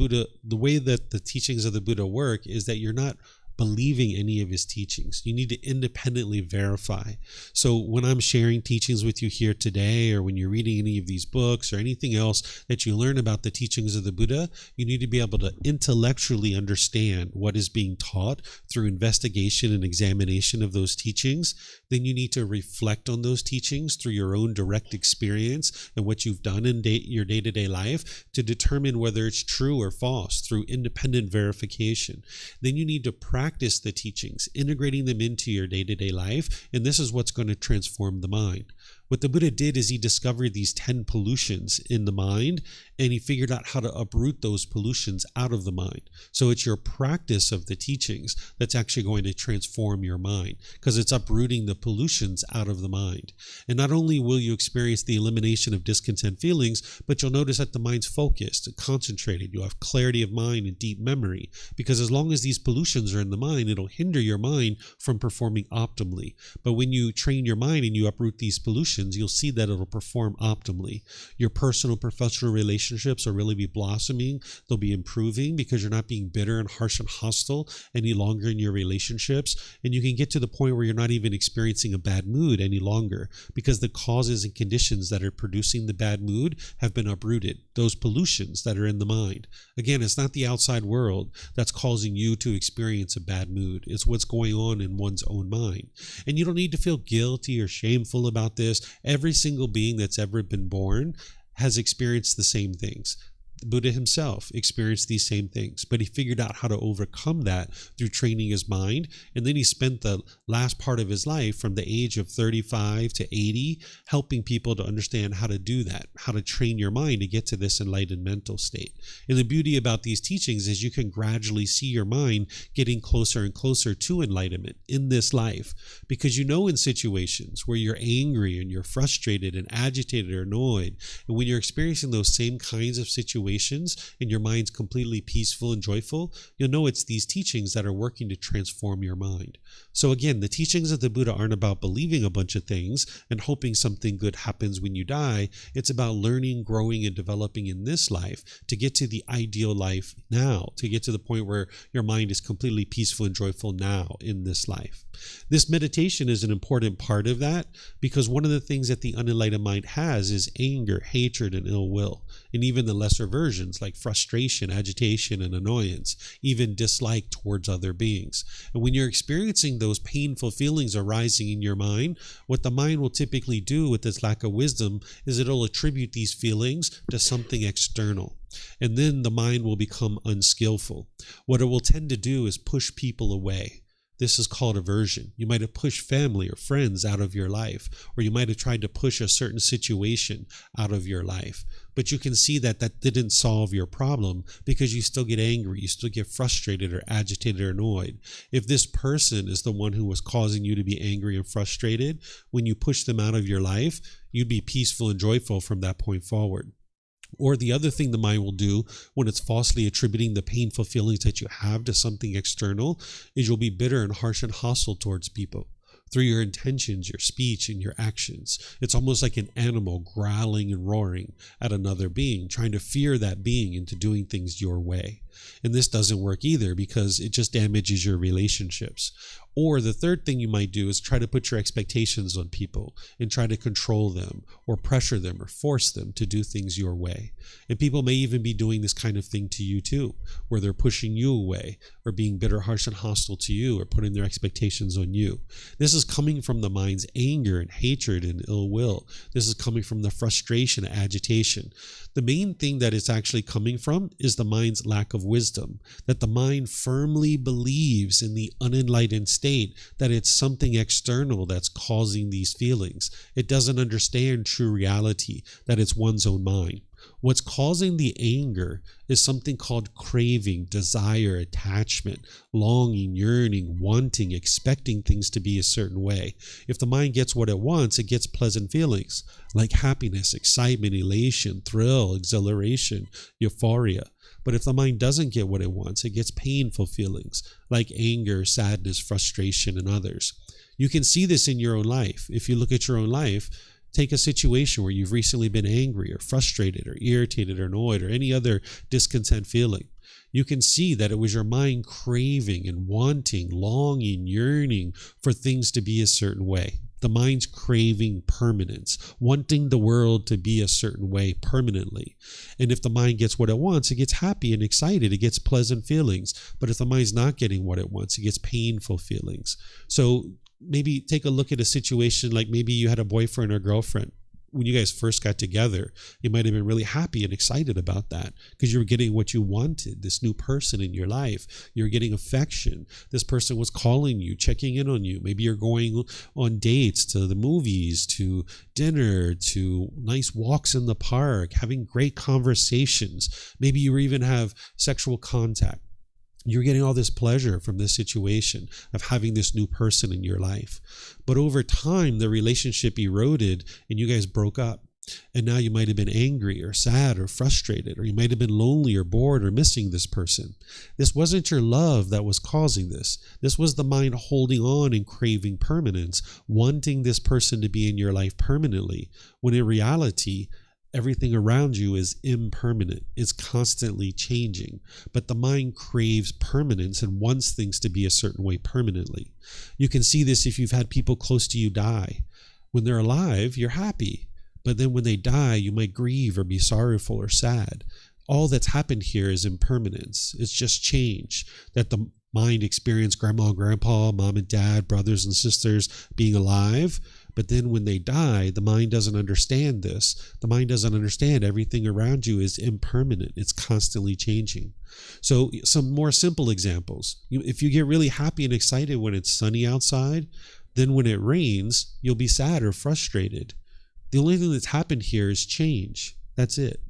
the Buddha work is that you're not believing any of his teachings. You need to independently verify. So when I'm sharing teachings with you here today, or when you're reading any of these books or anything else that you learn about the teachings of the Buddha, you need to be able to intellectually understand what is being taught through investigation and examination of those teachings. Then you need to reflect on those teachings through your own direct experience and what you've done in your day-to-day life to determine whether it's true or false through independent verification. Then you need to practice the teachings, integrating them into your day-to-day life, and this is what's going to transform the mind. What the Buddha did is he discovered these 10 pollutions in the mind, and he figured out how to uproot those pollutions out of the mind. So it's your practice of the teachings that's actually going to transform your mind, because it's uprooting the pollutions out of the mind. And not only will you experience the elimination of discontent feelings, but you'll notice that the mind's focused and concentrated. You'll have clarity of mind and deep memory, because as long as these pollutions are in the mind, it'll hinder your mind from performing optimally. But when you train your mind and you uproot these pollutions, you'll see that it'll perform optimally. Your personal, professional relationships will really be blossoming. They'll be improving because you're not being bitter and harsh and hostile any longer in your relationships. And you can get to the point where you're not even experiencing a bad mood any longer, because the causes and conditions that are producing the bad mood have been uprooted. Those pollutions that are in the mind. Again, it's not the outside world that's causing you to experience a bad mood. It's what's going on in one's own mind. And you don't need to feel guilty or shameful about this. Every single being that's ever been born has experienced the same things. Buddha himself experienced these same things, but he figured out how to overcome that through training his mind. And then he spent the last part of his life from the age of 35 to 80 helping people to understand how to do that, how to train your mind to get to this enlightened mental state. And the beauty about these teachings is you can gradually see your mind getting closer and closer to enlightenment in this life, because you know in situations where you're angry and you're frustrated and agitated or annoyed, and when you're experiencing those same kinds of situations and your mind's completely peaceful and joyful, you'll know it's these teachings that are working to transform your mind. So again, the teachings of the Buddha aren't about believing a bunch of things and hoping something good happens when you die. It's about learning, growing, and developing in this life to get to the ideal life now, to get to the point where your mind is completely peaceful and joyful now in this life. This meditation is an important part of that, because one of the things that the unenlightened mind has is anger, hatred, and ill will, and even the lesser versions like frustration, agitation, and annoyance, even dislike towards other beings. And when you're experiencing those painful feelings arising in your mind, what the mind will typically do with its lack of wisdom is it'll attribute these feelings to something external. And then the mind will become unskillful. What it will tend to do is push people away. This is called aversion. You might have pushed family or friends out of your life, or you might have tried to push a certain situation out of your life. But you can see that that didn't solve your problem, because you still get angry, you still get frustrated or agitated or annoyed. If this person is the one who was causing you to be angry and frustrated, when you push them out of your life, you'd be peaceful and joyful from that point forward. Or the other thing the mind will do when it's falsely attributing the painful feelings that you have to something external is you'll be bitter and harsh and hostile towards people through your intentions, your speech, and your actions. It's almost like an animal growling and roaring at another being, trying to fear that being into doing things your way. And this doesn't work either, because it just damages your relationships. Or the third thing you might do is try to put your expectations on people and try to control them or pressure them or force them to do things your way. And people may even be doing this kind of thing to you too, where they're pushing you away or being bitter, harsh, and hostile to you, or putting their expectations on you. This is coming from the mind's anger and hatred and ill will. This is coming from the frustration and agitation. The main thing that it's actually coming from is the mind's lack of wisdom, that the mind firmly believes in the unenlightened state, that it's something external that's causing these feelings. It doesn't understand true reality, that it's one's own mind. What's causing the anger is something called craving, desire, attachment, longing, yearning, wanting, expecting things to be a certain way. If the mind gets what it wants, it gets pleasant feelings like happiness, excitement, elation, thrill, exhilaration, euphoria. But if the mind doesn't get what it wants, it gets painful feelings like anger, sadness, frustration, and others. You can see this in your own life. If you look at your own life, take a situation where you've recently been angry or frustrated or irritated or annoyed or any other discontent feeling. You can see that it was your mind craving and wanting, longing, yearning for things to be a certain way. The mind's craving permanence, wanting the world to be a certain way permanently. And if the mind gets what it wants, it gets happy and excited. It gets pleasant feelings. But if the mind's not getting what it wants, it gets painful feelings. So maybe take a look at a situation like maybe you had a boyfriend or girlfriend. When you guys first got together, you might have been really happy and excited about that because you were getting what you wanted, this new person in your life. You're getting affection. This person was calling you, checking in on you. Maybe you're going on dates, to the movies, to dinner, to nice walks in the park, having great conversations. Maybe you even have sexual contact. You're getting all this pleasure from this situation of having this new person in your life. But over time, the relationship eroded and you guys broke up. And now you might have been angry or sad or frustrated, or you might have been lonely or bored or missing this person. This wasn't your love that was causing this. This was the mind holding on and craving permanence, wanting this person to be in your life permanently, when in reality, everything around you is impermanent. It's constantly changing. But the mind craves permanence and wants things to be a certain way permanently. You can see this if you've had people close to you die. When they're alive, you're happy. But then when they die, you might grieve or be sorrowful or sad. All that's happened here is impermanence. It's just change that the mind experienced grandma and grandpa, mom and dad, brothers and sisters being alive. But then when they die, the mind doesn't understand this. The mind doesn't understand everything around you is impermanent. It's constantly changing. So some more simple examples. If you get really happy and excited when it's sunny outside, then when it rains, you'll be sad or frustrated. The only thing that's happened here is change. That's it.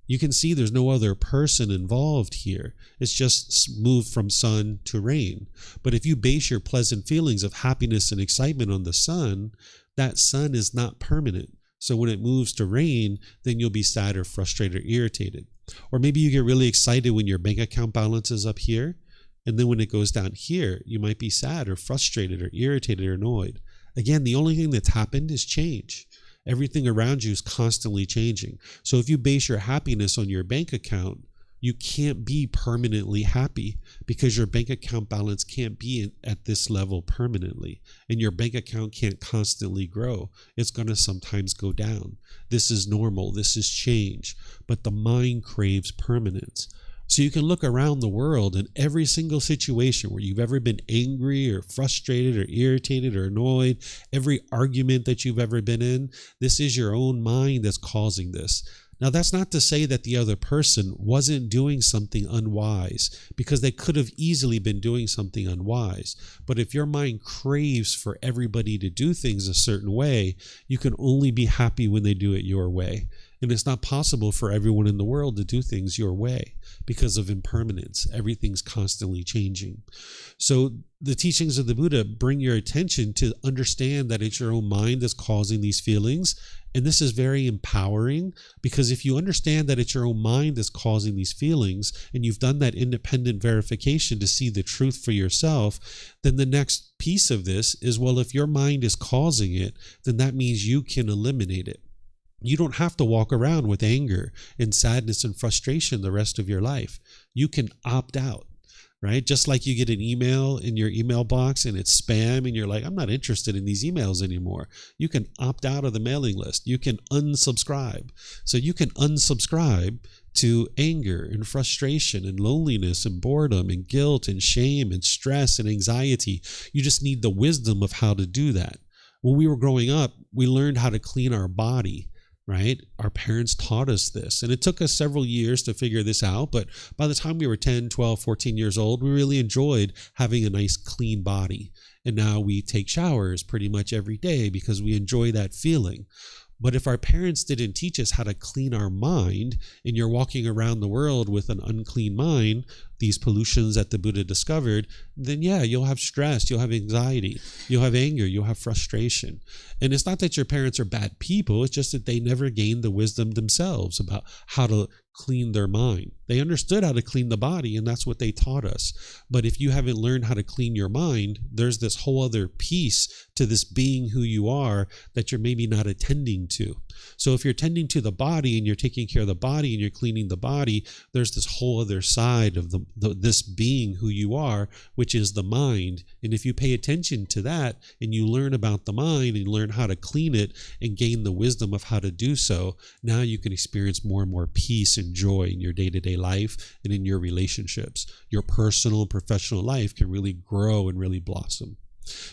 You can see there's no other person involved here. It's just moved from sun to rain. But if you base your pleasant feelings of happiness and excitement on the sun, that sun is not permanent. So when it moves to rain, then you'll be sad or frustrated or irritated. Or maybe you get really excited when your bank account balance is up here. And then when it goes down here, you might be sad or frustrated or irritated or annoyed. Again, the only thing that's happened is change. Everything around you is constantly changing. So if you base your happiness on your bank account, you can't be permanently happy because your bank account balance can't be at this level permanently. And your bank account can't constantly grow. It's going to sometimes go down. This is normal. This is change. But the mind craves permanence. So you can look around the world in every single situation where you've ever been angry or frustrated or irritated or annoyed, every argument that you've ever been in, this is your own mind that's causing this. Now, that's not to say that the other person wasn't doing something unwise, because they could have easily been doing something unwise. But if your mind craves for everybody to do things a certain way, you can only be happy when they do it your way. And it's not possible for everyone in the world to do things your way because of impermanence. Everything's constantly changing. So the teachings of the Buddha bring your attention to understand that it's your own mind that's causing these feelings. And this is very empowering, because if you understand that it's your own mind that's causing these feelings, and you've done that independent verification to see the truth for yourself, then the next piece of this is, well, if your mind is causing it, then that means you can eliminate it. You don't have to walk around with anger and sadness and frustration the rest of your life. You can opt out, right? Just like you get an email in your email box and it's spam and you're like, I'm not interested in these emails anymore. You can opt out of the mailing list. You can unsubscribe. So you can unsubscribe to anger and frustration and loneliness and boredom and guilt and shame and stress and anxiety. You just need the wisdom of how to do that. When we were growing up, we learned how to clean our body. Right? Our parents taught us this, and it took us several years to figure this out. But by the time we were 10, 12, 14 years old, we really enjoyed having a nice clean body. And now we take showers pretty much every day because we enjoy that feeling. But if our parents didn't teach us how to clean our mind, and you're walking around the world with an unclean mind, these pollutions that the Buddha discovered, then yeah, you'll have stress, you'll have anxiety, you'll have anger, you'll have frustration. And it's not that your parents are bad people, it's just that they never gained the wisdom themselves about how to clean their mind. They understood how to clean the body, and that's what they taught us. But if you haven't learned how to clean your mind, there's this whole other piece to this being who you are that you're maybe not attending to. So if you're tending to the body and you're taking care of the body and you're cleaning the body, there's this whole other side of this being who you are, which is the mind. And if you pay attention to that and you learn about the mind and learn how to clean it and gain the wisdom of how to do so, now you can experience more and more peace and joy in your day-to-day life and in your relationships. Your personal and professional life can really grow and really blossom.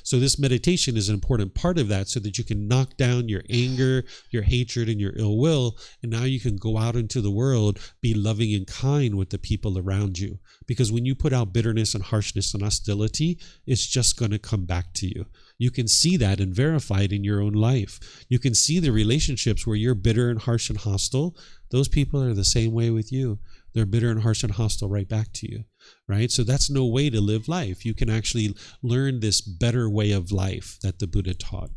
So this meditation is an important part of that, so that you can knock down your anger, your hatred, and your ill will, and now you can go out into the world, be loving and kind with the people around you. Because when you put out bitterness and harshness and hostility, it's just going to come back to you. You can see that and verify it in your own life. You can see the relationships where you're bitter and harsh and hostile. Those people are the same way with you. They're bitter and harsh and hostile right back to you, right? So that's no way to live life. You can actually learn this better way of life that the Buddha taught.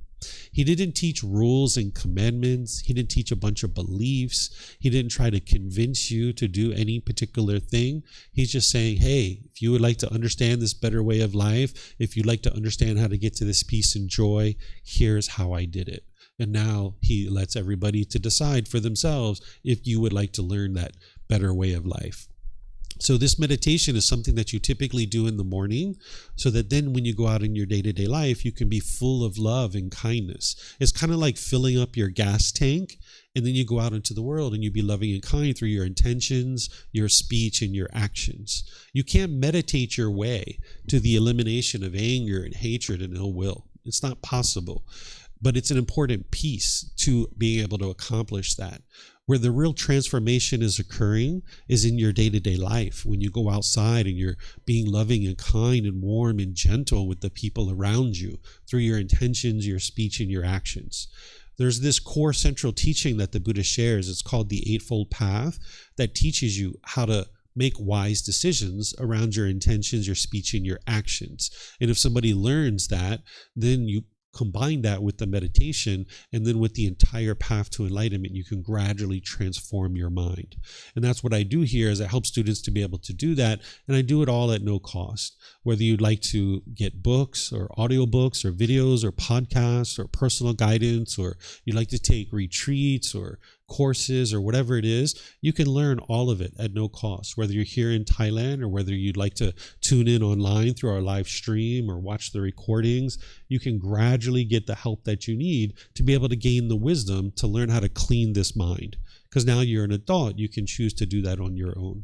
He didn't teach rules and commandments. He didn't teach a bunch of beliefs. He didn't try to convince you to do any particular thing. He's just saying, hey, if you would like to understand this better way of life, if you'd like to understand how to get to this peace and joy, here's how I did it. And now he lets everybody to decide for themselves if you would like to learn that better way of life. So this meditation is something that you typically do in the morning, so that then when you go out in your day-to-day life, you can be full of love and kindness. It's kind of like filling up your gas tank, and then you go out into the world and you be loving and kind through your intentions, your speech, and your actions. You can't meditate your way to the elimination of anger and hatred and ill will. It's not possible. But it's an important piece to being able to accomplish that. Where the real transformation is occurring is in your day-to-day life, when you go outside and you're being loving and kind and warm and gentle with the people around you through your intentions, your speech, and your actions. There's this core central teaching that the Buddha shares. It's called the Eightfold Path, that teaches you how to make wise decisions around your intentions, your speech, and your actions. And if somebody learns that, then you combine that with the meditation, and then with the entire path to enlightenment, you can gradually transform your mind. And that's what I do here, is I help students to be able to do that, and I do it all at no cost. Whether you'd like to get books or audiobooks or videos or podcasts or personal guidance, or you'd like to take retreats or courses or whatever it is, you can learn all of it at no cost, whether you're here in Thailand or whether you'd like to tune in online through our live stream or watch the recordings. You can gradually get the help that you need to be able to gain the wisdom to learn how to clean this mind, because now you're an adult. You can choose to do that on your own.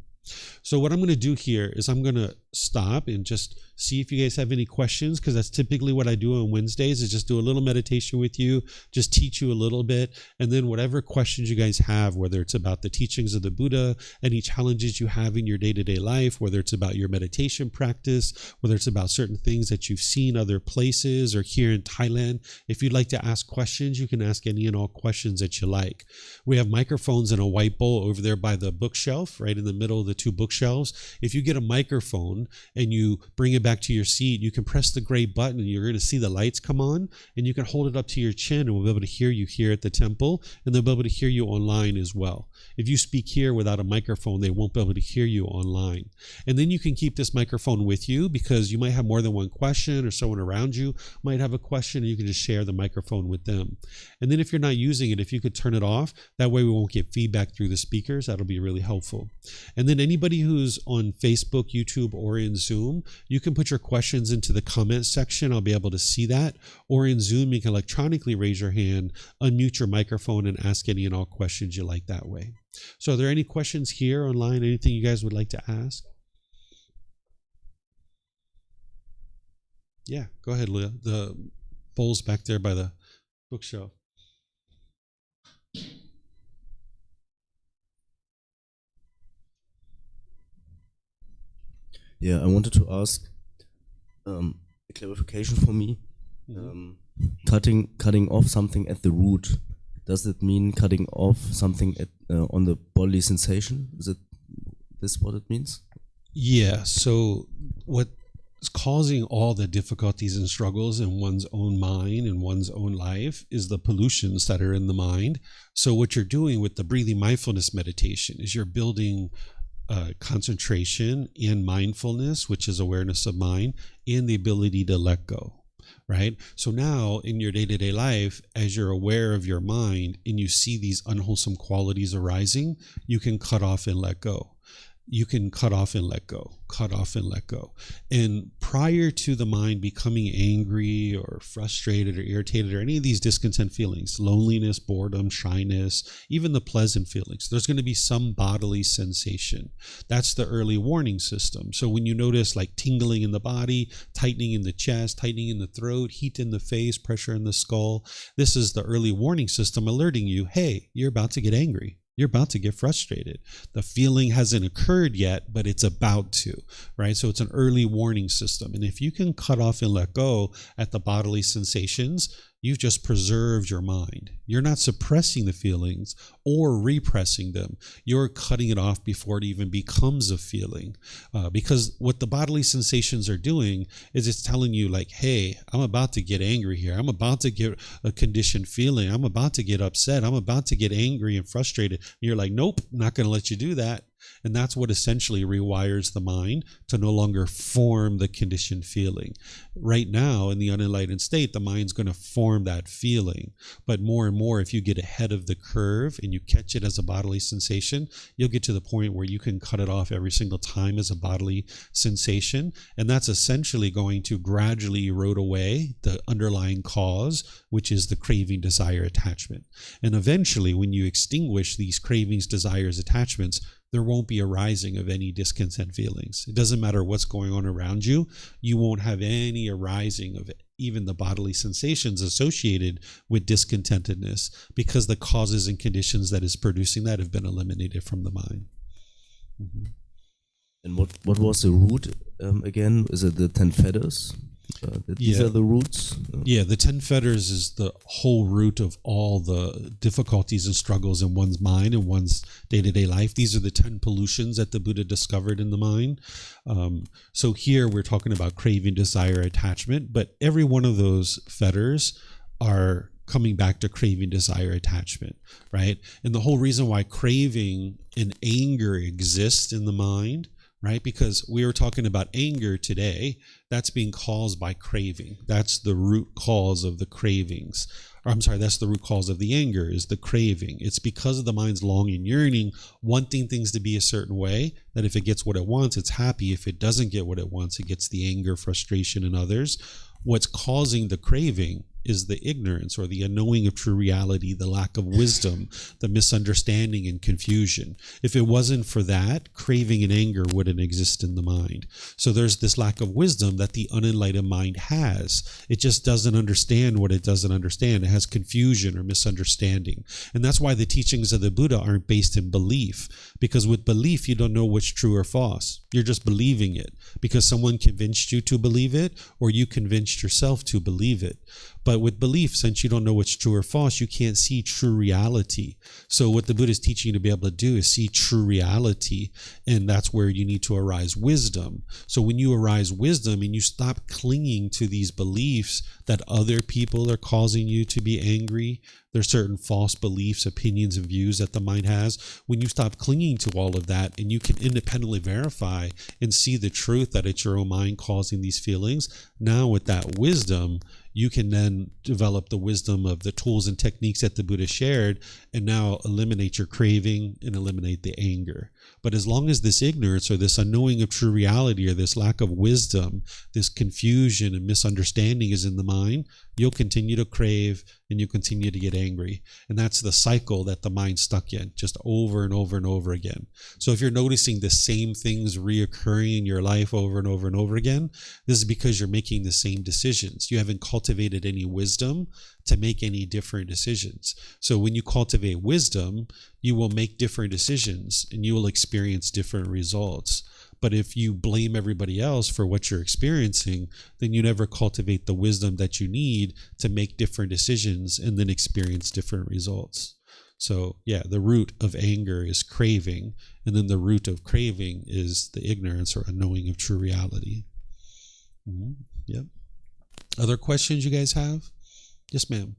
So what I'm going to do here is I'm going to stop and just see if you guys have any questions, because that's typically what I do on Wednesdays, is just do a little meditation with you, just teach you a little bit, and then whatever questions you guys have, whether it's about the teachings of the Buddha, any challenges you have in your day-to-day life, whether it's about your meditation practice, whether it's about certain things that you've seen other places or here in Thailand. If you'd like to ask questions, you can ask any and all questions that you like. We have microphones in a white bowl over there by the bookshelf, right in the middle of the two bookshelves. If you get a microphone and you bring it back to your seat, you can press the gray button and you're going to see the lights come on, and you can hold it up to your chin, and we'll be able to hear you here at the temple, and they'll be able to hear you online as well. If you speak here without a microphone, they won't be able to hear you online. And then you can keep this microphone with you, because you might have more than one question, or someone around you might have a question, and you can just share the microphone with them. And then if you're not using it, if you could turn it off, that way we won't get feedback through the speakers. That'll be really helpful. And then anybody who's on Facebook, YouTube, or in Zoom, you can put your questions into the comment section. I'll be able to see that. Or in Zoom, you can electronically raise your hand, unmute your microphone, and ask any and all questions you like that way. So are there any questions here online? Anything you guys would like to ask? Yeah, go ahead, Leah. The bowl's back there by the bookshelf. Yeah, I wanted to ask a clarification for me. Cutting off something at the root, does it mean cutting off something at on the bodily sensation? Is it this what it means? Yeah. So what causing all the difficulties and struggles in one's own mind and one's own life is the pollutions that are in the mind. So what you're doing with the breathing mindfulness meditation is you're building concentration and mindfulness, which is awareness of mind, and the ability to let go, right? So now in your day-to-day life, as you're aware of your mind and you see these unwholesome qualities arising, you can cut off and let go. You can cut off and let go, cut off and let go. And prior to the mind becoming angry or frustrated or irritated or any of these discontent feelings, loneliness, boredom, shyness, even the pleasant feelings, there's going to be some bodily sensation. That's the early warning system. So when you notice like tingling in the body, tightening in the chest, tightening in the throat, heat in the face, pressure in the skull, this is the early warning system alerting you, hey, you're about to get angry. You're about to get frustrated. The feeling hasn't occurred yet, but it's about to, right? So it's an early warning system. And if you can cut off and let go at the bodily sensations, you've just preserved your mind. You're not suppressing the feelings or repressing them. You're cutting it off before it even becomes a feeling. Because what the bodily sensations are doing is it's telling you like, hey, I'm about to get angry here. I'm about to get a conditioned feeling. I'm about to get upset. I'm about to get angry and frustrated. And you're like, nope, not going to let you do that. And that's what essentially rewires the mind to no longer form the conditioned feeling. Right now, in the unenlightened state, the mind's going to form that feeling. But more and more, if you get ahead of the curve and you catch it as a bodily sensation, you'll get to the point where you can cut it off every single time as a bodily sensation. And that's essentially going to gradually erode away the underlying cause, which is the craving, desire, attachment. And eventually, when you extinguish these cravings, desires, attachments, there won't be a rising of any discontent feelings. It doesn't matter what's going on around you. You won't have any arising of even the bodily sensations associated with discontentedness because the causes and conditions that is producing that have been eliminated from the mind. Mm-hmm. And what was the root again? Is it the 10 fetters? These are the roots? Yeah, the 10 fetters is the whole root of all the difficulties and struggles in one's mind and one's day-to-day life. These are the 10 pollutions that the Buddha discovered in the mind. So here we're talking about craving, desire, attachment, but every one of those fetters are coming back to craving, desire, attachment, right? And the whole reason why craving and anger exist in the mind, right? Because we were talking about anger today, that's being caused by craving. That's the root cause of the cravings. Or I'm sorry, that's the root cause of the anger is the craving. It's because of the mind's longing, yearning, wanting things to be a certain way, that if it gets what it wants, it's happy. If it doesn't get what it wants, it gets the anger, frustration in others. What's causing the craving is the ignorance or the unknowing of true reality, the lack of wisdom, the misunderstanding and confusion. If it wasn't for that, craving and anger wouldn't exist in the mind. So there's this lack of wisdom that the unenlightened mind has. It just doesn't understand what it doesn't understand. It has confusion or misunderstanding. And that's why the teachings of the Buddha aren't based in belief, because with belief, you don't know what's true or false. You're just believing it because someone convinced you to believe it or you convinced yourself to believe it. But with belief, since you don't know what's true or false, you can't see true reality. So what the Buddha is teaching you to be able to do is see true reality. And that's where you need to arise wisdom. So when you arise wisdom and you stop clinging to these beliefs that other people are causing you to be angry, there's certain false beliefs, opinions, and views that the mind has. When you stop clinging to all of that and you can independently verify and see the truth that it's your own mind causing these feelings, now with that wisdom, you can then develop the wisdom of the tools and techniques that the Buddha shared and now eliminate your craving and eliminate the anger. But as long as this ignorance or this unknowing of true reality or this lack of wisdom, this confusion and misunderstanding is in the mind, you'll continue to crave and you continue to get angry. And that's the cycle that the mind's stuck in, just over and over and over again. So if you're noticing the same things reoccurring in your life over and over and over again, this is because you're making the same decisions. You haven't cultivated any wisdom to make any different decisions. So when you cultivate wisdom, you will make different decisions and you will experience different results. But if you blame everybody else for what you're experiencing, then you never cultivate the wisdom that you need to make different decisions and then experience different results. So yeah, the root of anger is craving, and then the root of craving is the ignorance or unknowing of true reality. Yep. Other questions you guys have? Yes, ma'am.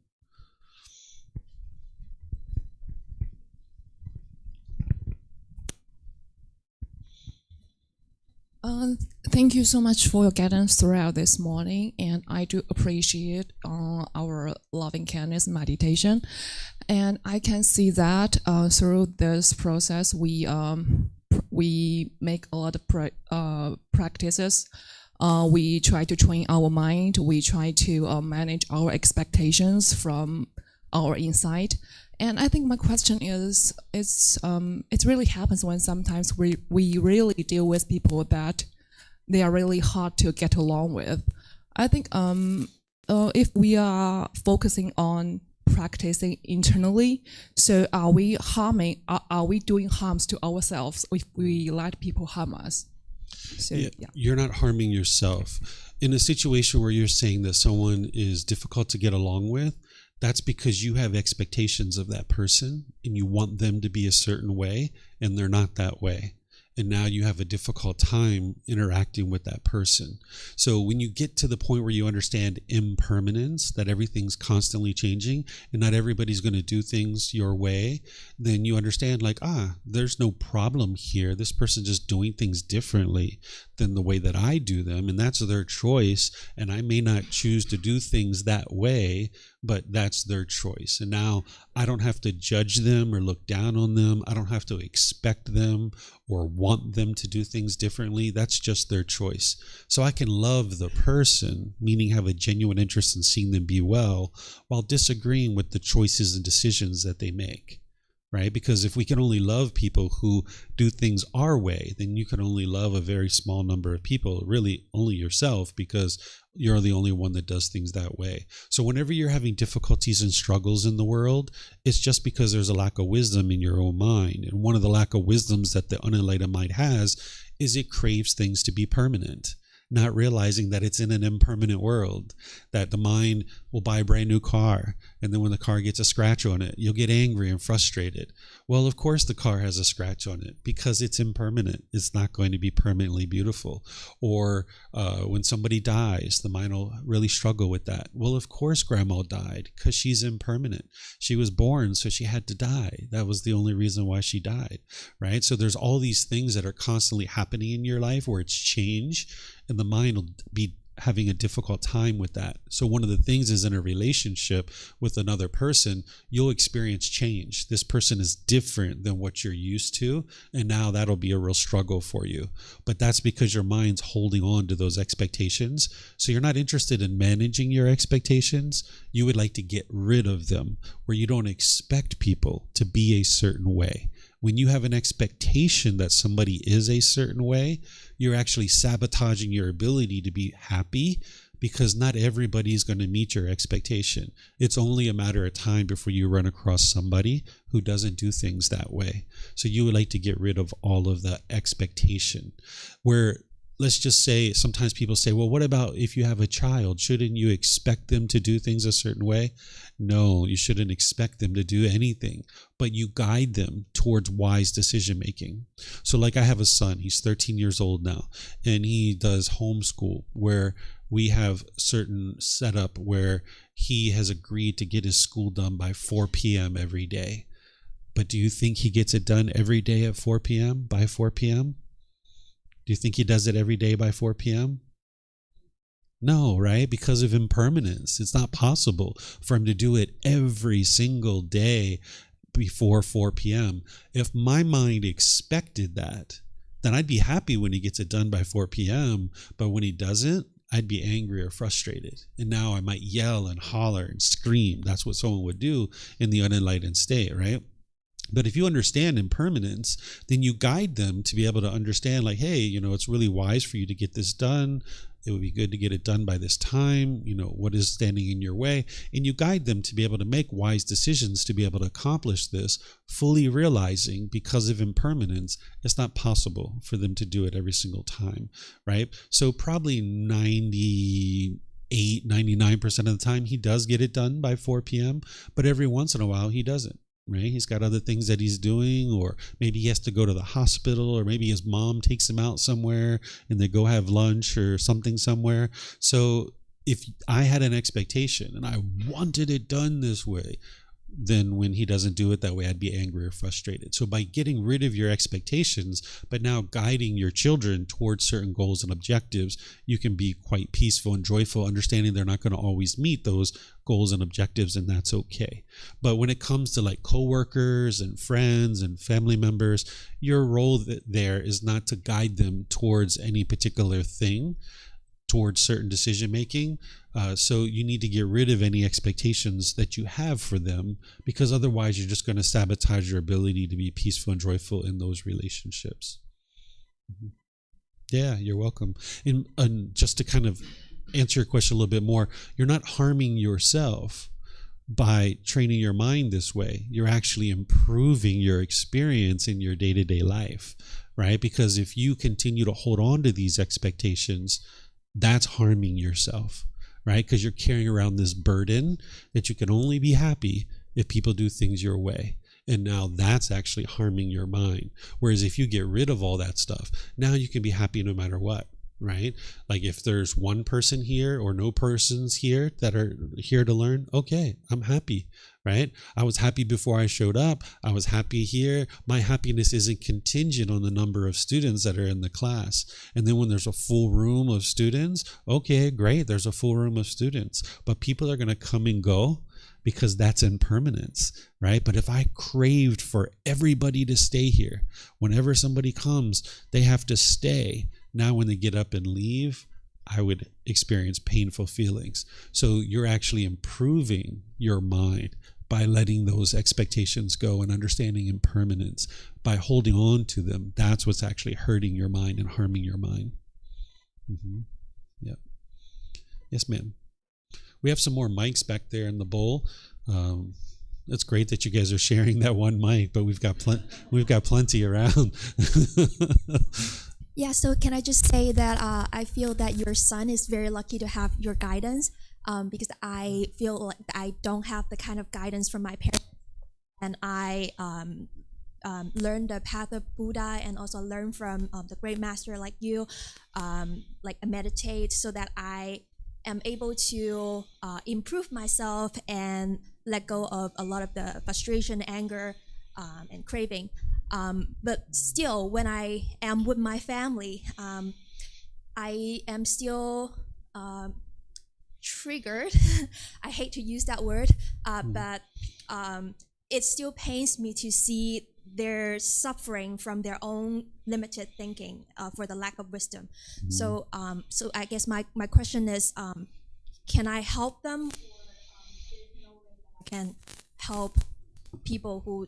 Thank you so much for your guidance throughout this morning, and I do appreciate our loving kindness meditation. And I can see that through this process, we make a lot of practices. We try to train our mind. We try to manage our expectations from our inside. And I think my question is, it really happens when sometimes we really deal with people that they are really hard to get along with. I think if we are focusing on practicing internally, so are we doing harms to ourselves if we let people harm us? So, yeah. You're not harming yourself. In a situation where you're saying that someone is difficult to get along with, that's because you have expectations of that person and you want them to be a certain way and they're not that way. And now you have a difficult time interacting with that person. So when you get to the point where you understand impermanence, that everything's constantly changing and not everybody's going to do things your way, then you understand like, there's no problem here. This person's just doing things differently than the way that I do them. And that's their choice. And I may not choose to do things that way, but that's their choice. And now I don't have to judge them or look down on them. I don't have to expect them or want them to do things differently. That's just their choice. So I can love the person, meaning have a genuine interest in seeing them be well, while disagreeing with the choices and decisions that they make. Right? Because if we can only love people who do things our way, then you can only love a very small number of people, really only yourself, because you're the only one that does things that way. So whenever you're having difficulties and struggles in the world, it's just because there's a lack of wisdom in your own mind. And one of the lack of wisdoms that the unenlightened mind has is it craves things to be permanent, not realizing that it's in an impermanent world, that the mind will buy a brand new car, and then when the car gets a scratch on it, you'll get angry and frustrated. Well, of course the car has a scratch on it because it's impermanent. It's not going to be permanently beautiful. Or when somebody dies, the mind will really struggle with that. Well, of course grandma died because she's impermanent. She was born, so she had to die. That was the only reason why she died, right? So there's all these things that are constantly happening in your life where it's change, and the mind will be having a difficult time with that. So one of the things is in a relationship with another person, you'll experience change. This person is different than what you're used to, and now that'll be a real struggle for you. But that's because your mind's holding on to those expectations. So you're not interested in managing your expectations. You would like to get rid of them, where you don't expect people to be a certain way. When you have an expectation that somebody is a certain way, you're actually sabotaging your ability to be happy, because not everybody is going to meet your expectation. It's only a matter of time before you run across somebody who doesn't do things that way. So you would like to get rid of all of the expectation. Where, let's just say, sometimes people say, well, what about if you have a child? Shouldn't you expect them to do things a certain way? No, you shouldn't expect them to do anything, but you guide them towards wise decision making. So like I have a son, he's 13 years old now, and he does homeschool, where we have certain setup where he has agreed to get his school done by 4 p.m. every day. But do you think he gets it done every day at 4 p.m. by 4 p.m.? Do you think he does it every day by 4 p.m.? No, right? Because of impermanence. It's not possible for him to do it every single day before 4 p.m. If my mind expected that, then I'd be happy when he gets it done by 4 p.m. But when he doesn't, I'd be angry or frustrated. And now I might yell and holler and scream. That's what someone would do in the unenlightened state, right? But if you understand impermanence, then you guide them to be able to understand, like, hey, it's really wise for you to get this done. It would be good to get it done by this time. What is standing in your way? And you guide them to be able to make wise decisions to be able to accomplish this, fully realizing because of impermanence, it's not possible for them to do it every single time, right? So probably 99% of the time he does get it done by 4 p.m., but every once in a while he doesn't. right? He's got other things that he's doing, or maybe he has to go to the hospital, or maybe his mom takes him out somewhere and they go have lunch or something somewhere. So if I had an expectation and I wanted it done this way, then when he doesn't do it that way, I'd be angry or frustrated. So by getting rid of your expectations, but now guiding your children towards certain goals and objectives, you can be quite peaceful and joyful, understanding they're not going to always meet those goals and objectives, and that's okay. But when it comes to like coworkers and friends and family members, your role there is not to guide them towards any particular thing, towards certain decision making. So you need to get rid of any expectations that you have for them, because otherwise you're just going to sabotage your ability to be peaceful and joyful in those relationships. Yeah, you're welcome. And just to kind of answer your question a little bit more, you're not harming yourself by training your mind this way. You're actually improving your experience in your day-to-day life, right? Because if you continue to hold on to these expectations, that's harming yourself, right? Because you're carrying around this burden that you can only be happy if people do things your way. And now that's actually harming your mind. Whereas if you get rid of all that stuff, now you can be happy no matter what, right? Like if there's one person here or no persons here that are here to learn, okay, I'm happy, right? I was happy before I showed up. I was happy here. My happiness isn't contingent on the number of students that are in the class. And then when there's a full room of students, okay, great, there's a full room of students. But people are going to come and go because that's impermanence, right? But if I craved for everybody to stay here, whenever somebody comes, they have to stay. Now when they get up and leave, I would experience painful feelings. So you're actually improving your mind by letting those expectations go and understanding impermanence. By holding on to them, that's what's actually hurting your mind and harming your mind. Yep. Yes, ma'am. We have some more mics back there in the bowl. It's great that you guys are sharing that one mic, but we've got plenty around. Yeah, so can I just say that I feel that your son is very lucky to have your guidance, because I feel like I don't have the kind of guidance from my parents, and I learned the path of Buddha and also learn from the great master like you, like meditate so that I am able to improve myself and let go of a lot of the frustration, anger, and craving. But still, when I am with my family, I am still triggered. I hate to use that word, but it still pains me to see their suffering from their own limited thinking for the lack of wisdom. So I guess my question is, can I help them? I can help people who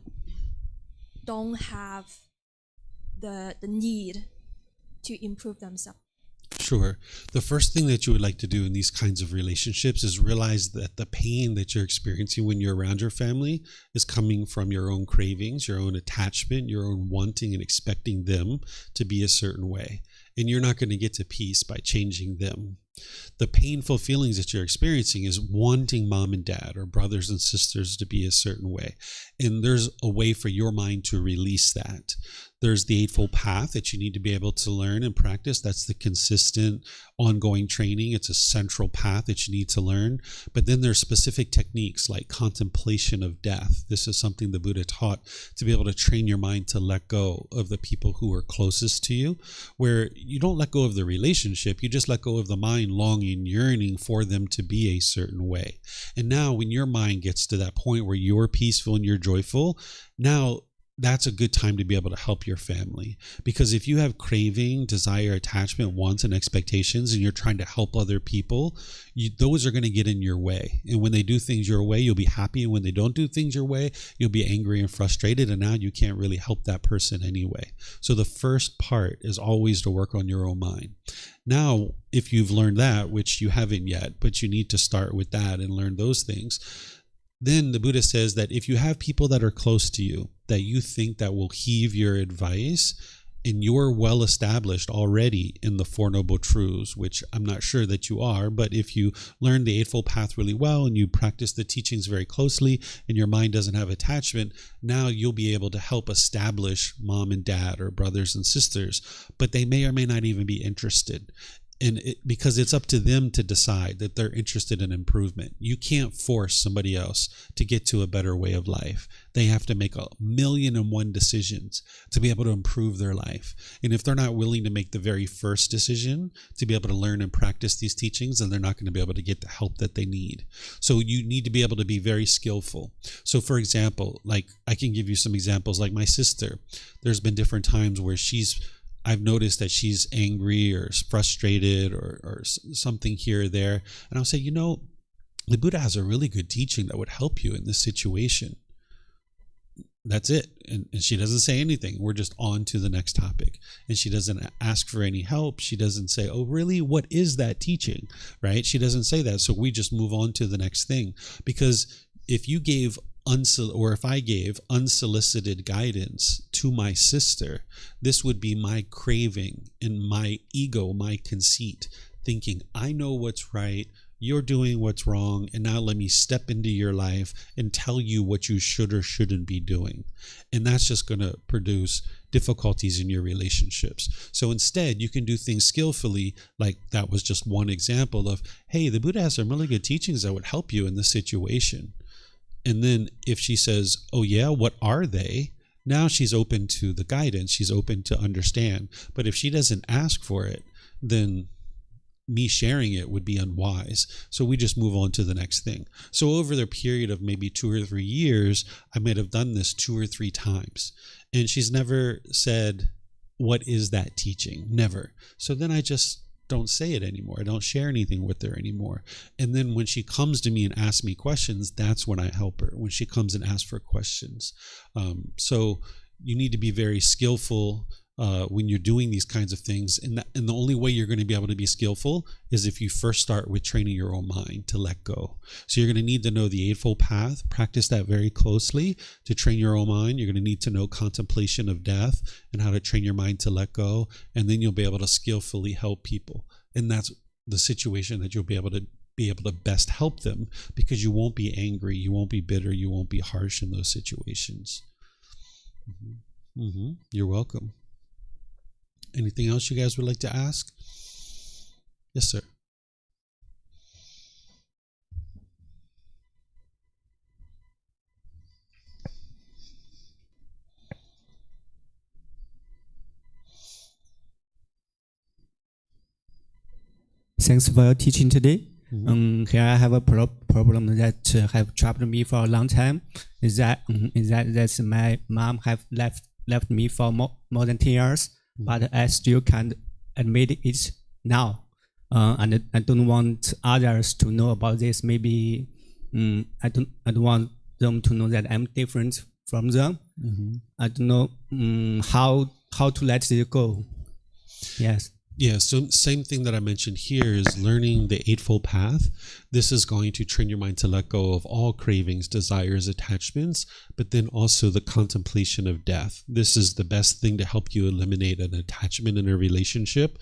don't have the need to improve themselves. Sure. The first thing that you would like to do in these kinds of relationships is realize that the pain that you're experiencing when you're around your family is coming from your own cravings, your own attachment, your own wanting and expecting them to be a certain way. And you're not going to get to peace by changing them. The painful feelings that you're experiencing is wanting mom and dad or brothers and sisters to be a certain way. And there's a way for your mind to release that. There's the Eightfold Path that you need to be able to learn and practice. That's the consistent, ongoing training. It's a central path that you need to learn. But then there's specific techniques like contemplation of death. This is something the Buddha taught to be able to train your mind to let go of the people who are closest to you, where you don't let go of the relationship. You just let go of the mind longing, yearning for them to be a certain way. And now when your mind gets to that point where you're peaceful and you're joyful, now that's a good time to be able to help your family. Because if you have craving, desire, attachment, wants, and expectations, and you're trying to help other people, those are going to get in your way. And when they do things your way, you'll be happy. And when they don't do things your way, you'll be angry and frustrated. And now you can't really help that person anyway. So the first part is always to work on your own mind. Now, if you've learned that, which you haven't yet, but you need to start with that and learn those things, then the Buddha says that if you have people that are close to you, that you think that will heed your advice, and you're well established already in the Four Noble Truths, which I'm not sure that you are, but if you learn the Eightfold Path really well and you practice the teachings very closely and your mind doesn't have attachment, now you'll be able to help establish mom and dad or brothers and sisters, but they may or may not even be interested. And because it's up to them to decide that they're interested in improvement. You can't force somebody else to get to a better way of life. They have to make 1,000,001 decisions to be able to improve their life. And if they're not willing to make the very first decision to be able to learn and practice these teachings, then they're not going to be able to get the help that they need. So you need to be able to be very skillful. So for example, like I can give you some examples, like my sister. There's been different times where I've noticed that she's angry or frustrated or something here or there. And I'll say, the Buddha has a really good teaching that would help you in this situation. That's it. And she doesn't say anything. We're just on to the next topic. And she doesn't ask for any help. She doesn't say, oh, really? What is that teaching? Right? She doesn't say that. So we just move on to the next thing. Because if you gave if I gave unsolicited guidance to my sister, this would be my craving and my ego, my conceit, thinking, I know what's right, you're doing what's wrong, and now let me step into your life and tell you what you should or shouldn't be doing. And that's just going to produce difficulties in your relationships. So instead, you can do things skillfully, like that was just one example of, hey, the Buddha has some really good teachings that would help you in this situation. And then if she says, oh yeah, what are they? Now she's open to the guidance. She's open to understand. But if she doesn't ask for it, then me sharing it would be unwise. So we just move on to the next thing. So over the period of maybe 2 or 3 years, I might have done this 2 or 3 times. And she's never said, what is that teaching? Never. So then I just don't say it anymore. I don't share anything with her anymore. And then when she comes to me and asks me questions, that's when I help her, when she comes and asks for questions. So you need to be very skillful when you're doing these kinds of things. And the only way you're going to be able to be skillful is if you first start with training your own mind to let go. So you're going to need to know the Eightfold Path, practice that very closely to train your own mind. You're going to need to know contemplation of death and how to train your mind to let go. And then you'll be able to skillfully help people. And that's the situation that you'll be able to best help them, because you won't be angry, you won't be bitter, you won't be harsh in those situations. You're welcome. Anything else you guys would like to ask? Yes, sir. Thanks for your teaching today. Here I have a problem that have troubled me for a long time. Is that my mom have left me for more than 10 years, but I still can't admit it now. And I don't want others to know about this. Maybe I don't want them to know that I'm different from them. I don't know how to let it go. Yes. Yeah, so same thing that I mentioned here is learning the Eightfold Path. This is going to train your mind to let go of all cravings, desires, attachments, but then also the contemplation of death. This is the best thing to help you eliminate an attachment in a relationship.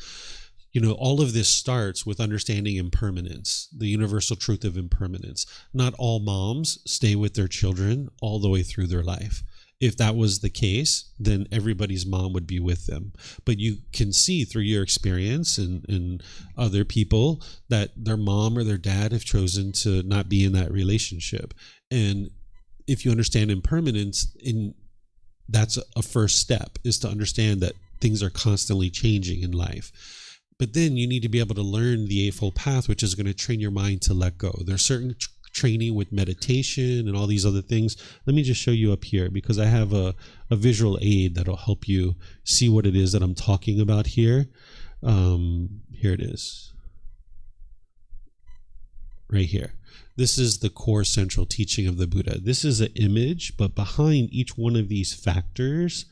All of this starts with understanding impermanence, the universal truth of impermanence. Not all moms stay with their children all the way through their life. If that was the case, then everybody's mom would be with them. But you can see through your experience and other people that their mom or their dad have chosen to not be in that relationship. And if you understand impermanence, that's a first step, is to understand that things are constantly changing in life. But then you need to be able to learn the Eightfold Path, which is going to train your mind to let go. There's certain training with meditation and all these other things. Let me just show you up here, because I have a visual aid that'll help you see what it is that I'm talking about here. Here it is. Right here. This is the core central teaching of the Buddha. This is an image, but behind each one of these factors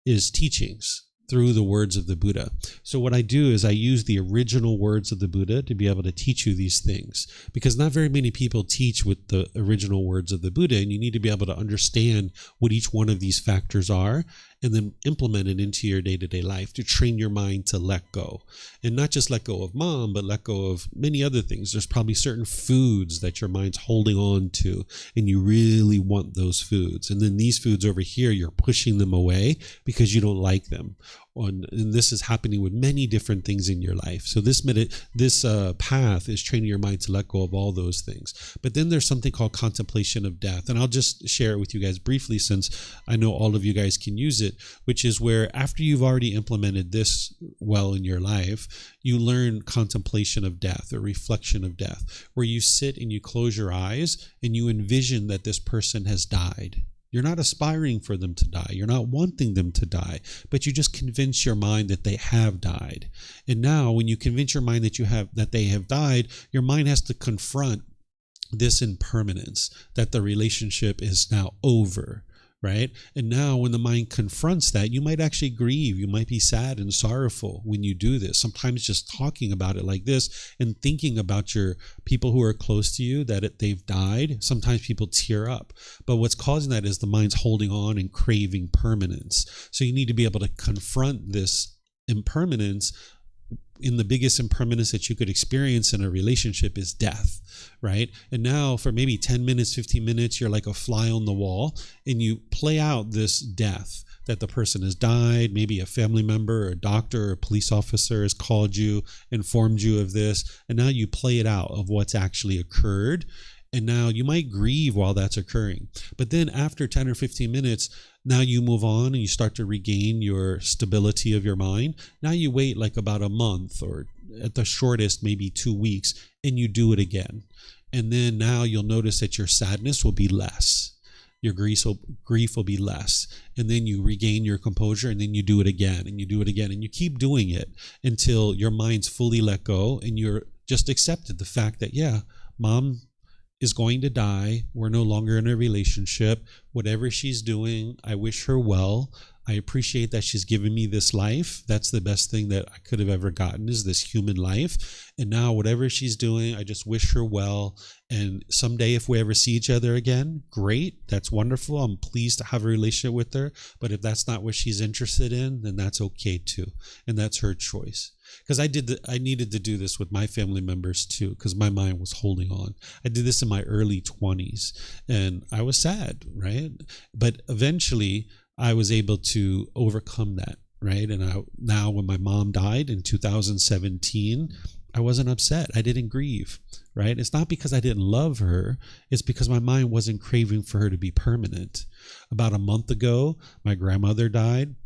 is teachings through the words of the Buddha. So what I do is I use the original words of the Buddha to be able to teach you these things, because not very many people teach with the original words of the Buddha, and you need to be able to understand what each one of these factors are and then implement it into your day-to-day life to train your mind to let go. And not just let go of mom, but let go of many other things. There's probably certain foods that your mind's holding on to, and you really want those foods. And then these foods over here, you're pushing them away because you don't like them. And this is happening with many different things in your life. So this path is training your mind to let go of all those things. But then there's something called contemplation of death. And I'll just share it with you guys briefly, since I know all of you guys can use it, which is where after you've already implemented this well in your life, you learn contemplation of death or reflection of death, where you sit and you close your eyes and you envision that this person has died. You're not aspiring for them to die. You're not wanting them to die, but you just convince your mind that they have died. And now when you convince your mind that they have died, your mind has to confront this impermanence, that the relationship is now over. Right? And now when the mind confronts that, you might actually grieve. You might be sad and sorrowful when you do this. Sometimes just talking about it like this and thinking about your people who are close to you, that they've died. Sometimes people tear up. But what's causing that is the mind's holding on and craving permanence. So you need to be able to confront this impermanence. In the biggest impermanence that you could experience in a relationship is death, right? And now for maybe 10 minutes, 15 minutes, you're like a fly on the wall and you play out this death, that the person has died. Maybe a family member or a doctor or a police officer has called you, informed you of this, and now you play it out of what's actually occurred. And now you might grieve while that's occurring. But then after 10 or 15 minutes, now you move on and you start to regain your stability of your mind. Now you wait like about a month, or at the shortest, maybe 2 weeks, and you do it again. And then now you'll notice that your sadness will be less. Your grief will be less. And then you regain your composure, and then you do it again, and you do it again. And you keep doing it until your mind's fully let go and you're just accepted the fact that, yeah, mom is going to die. We're no longer in a relationship. Whatever she's doing, I wish her well. I appreciate that she's given me this life. That's the best thing that I could have ever gotten, is this human life. And now whatever she's doing, I just wish her well. And someday if we ever see each other again, great. That's wonderful. I'm pleased to have a relationship with her. But if that's not what she's interested in, then that's okay too. And that's her choice. Because I needed to do this with my family members too, because my mind was holding on. I did this in my early 20s and I was sad, right? But eventually I was able to overcome that, right? And now when my mom died in 2017, I wasn't upset. I didn't grieve, right? It's not because I didn't love her. It's because my mind wasn't craving for her to be permanent. About a month ago, my grandmother died.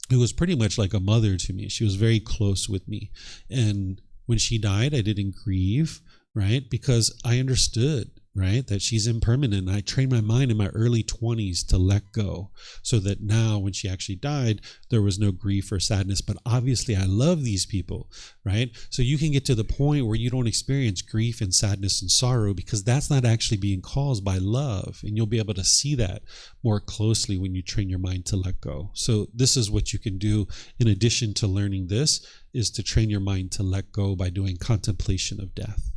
Who was pretty much like a mother to me. She was very close with me. And when she died, I didn't grieve, right? Because I understood, right, that she's impermanent. And I trained my mind in my early 20s to let go, so that now when she actually died, there was no grief or sadness. But obviously I love these people, right? So you can get to the point where you don't experience grief and sadness and sorrow, because that's not actually being caused by love. And you'll be able to see that more closely when you train your mind to let go. So this is what you can do in addition to learning this, is to train your mind to let go by doing contemplation of death.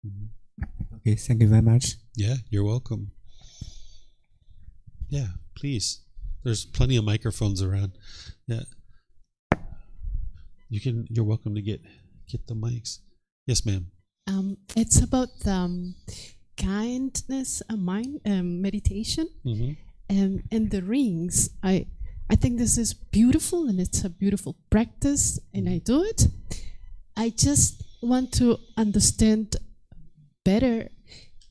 Mm-hmm. Okay, thank you very much. Yeah, you're welcome. Yeah, please. There's plenty of microphones around. Yeah. You're welcome to get the mics. Yes, ma'am. It's about kindness, mind, meditation, and the rings. I think this is beautiful, and it's a beautiful practice, and I do it. I just want to understand better.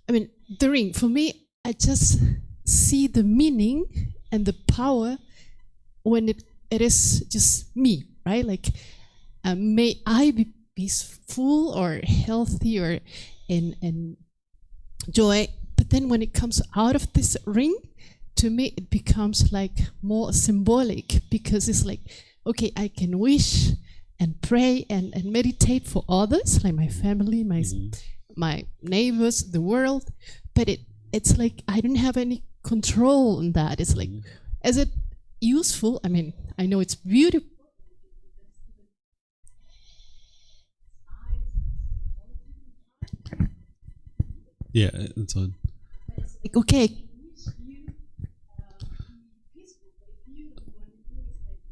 I mean, the ring, for me, I just see the meaning and the power when it is just me, right? Like, may I be peaceful or healthy or in joy. But then when it comes out of this ring, to me, it becomes like more symbolic, because it's like, okay, I can wish and pray and meditate for others, like my family, my neighbors, the world, but it's like I don't have any control on that. It's like, is it useful? I mean, I know it's beautiful, Yeah, it's on. Like, okay,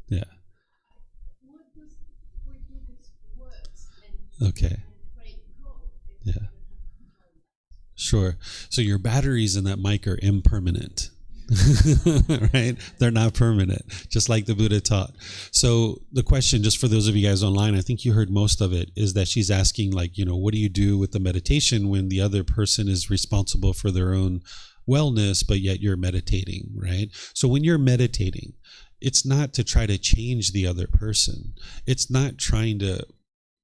Yeah. Okay. Yeah. Sure. So your batteries in that mic are impermanent. Right? They're not permanent, just like the Buddha taught. So the question, just for those of you guys online, I think you heard most of it, is that she's asking, like, what do you do with the meditation when the other person is responsible for their own wellness, but yet you're meditating, right? So when you're meditating, it's not to try to change the other person. It's not trying to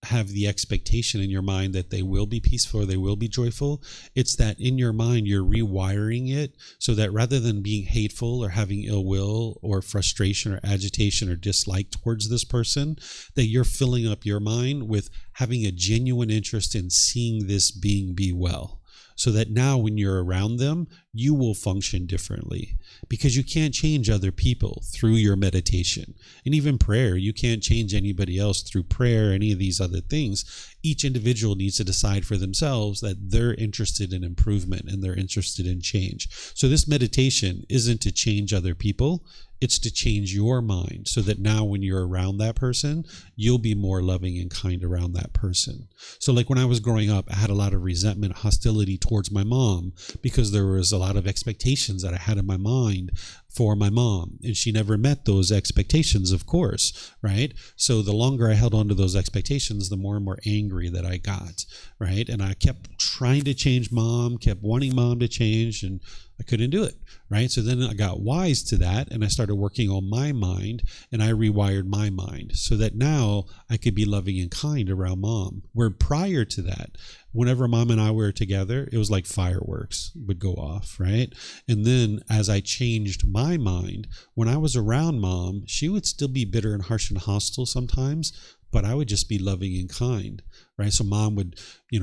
have the expectation in your mind that they will be peaceful or they will be joyful. It's that in your mind, you're rewiring it so that rather than being hateful or having ill will or frustration or agitation or dislike towards this person, that you're filling up your mind with having a genuine interest in seeing this being be well. So that now when you're around them, you will function differently, because you can't change other people through your meditation. And even prayer, you can't change anybody else through prayer, any of these other things. Each individual needs to decide for themselves that they're interested in improvement and they're interested in change. So this meditation isn't to change other people. It's to change your mind so that now when you're around that person, you'll be more loving and kind around that person. So like when I was growing up, I had a lot of resentment, hostility towards my mom because there was a lot of expectations that I had in my mind for my mom, and she never met those expectations, of course, right? So the longer I held on to those expectations, the more and more angry that I got, right? And I kept trying to change mom, kept wanting mom to change, and I couldn't do it, right? So then I got wise to that, and I started working on my mind, and I rewired my mind so that now I could be loving and kind around mom. Where prior to that, whenever mom and I were together, it was like fireworks would go off, right? And then as I changed my mind, when I was around mom, she would still be bitter and harsh and hostile sometimes, but I would just be loving and kind, right? So mom would,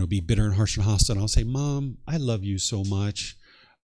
be bitter and harsh and hostile, and I'll say, Mom, I love you so much.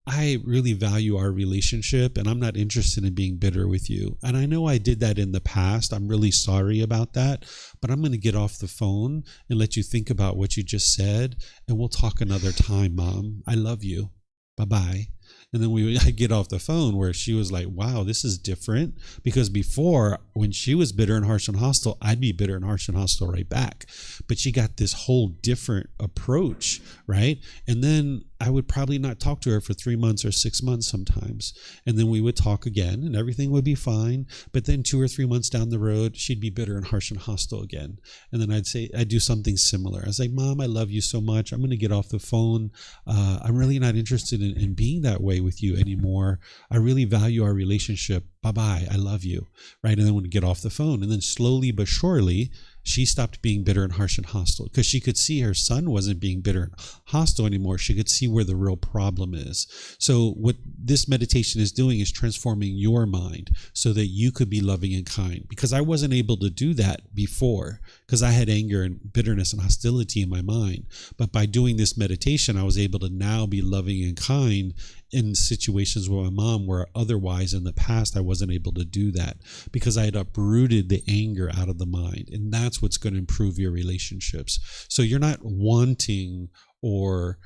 I really value our relationship, and I'm not interested in being bitter with you. And I know I did that in the past. I'm really sorry about that, but I'm going to get off the phone and let you think about what you just said, and we'll talk another time, Mom. I love you. Bye-bye. And then I get off the phone, where she was like, wow, this is different. Because before, when she was bitter and harsh and hostile, I'd be bitter and harsh and hostile right back. But she got this whole different approach, right? And then I would probably not talk to her for 3 months or 6 months sometimes. And then we would talk again and everything would be fine. But then 2 or 3 months down the road, she'd be bitter and harsh and hostile again. And then I'd do something similar. I was like, Mom, I love you so much. I'm going to get off the phone. I'm really not interested in being that way with you anymore. I really value our relationship. Bye-bye. I love you. Right? And then we'd get off the phone. And then slowly but surely, she stopped being bitter and harsh and hostile, because she could see her son wasn't being bitter and hostile anymore. She could see where the real problem is. So what this meditation is doing is transforming your mind so that you could be loving and kind, because I wasn't able to do that before, because I had anger and bitterness and hostility in my mind. But by doing this meditation, I was able to now be loving and kind in situations with my mom, where otherwise in the past I wasn't able to do that, because I had uprooted the anger out of the mind. And that's what's going to improve your relationships. So you're not wanting or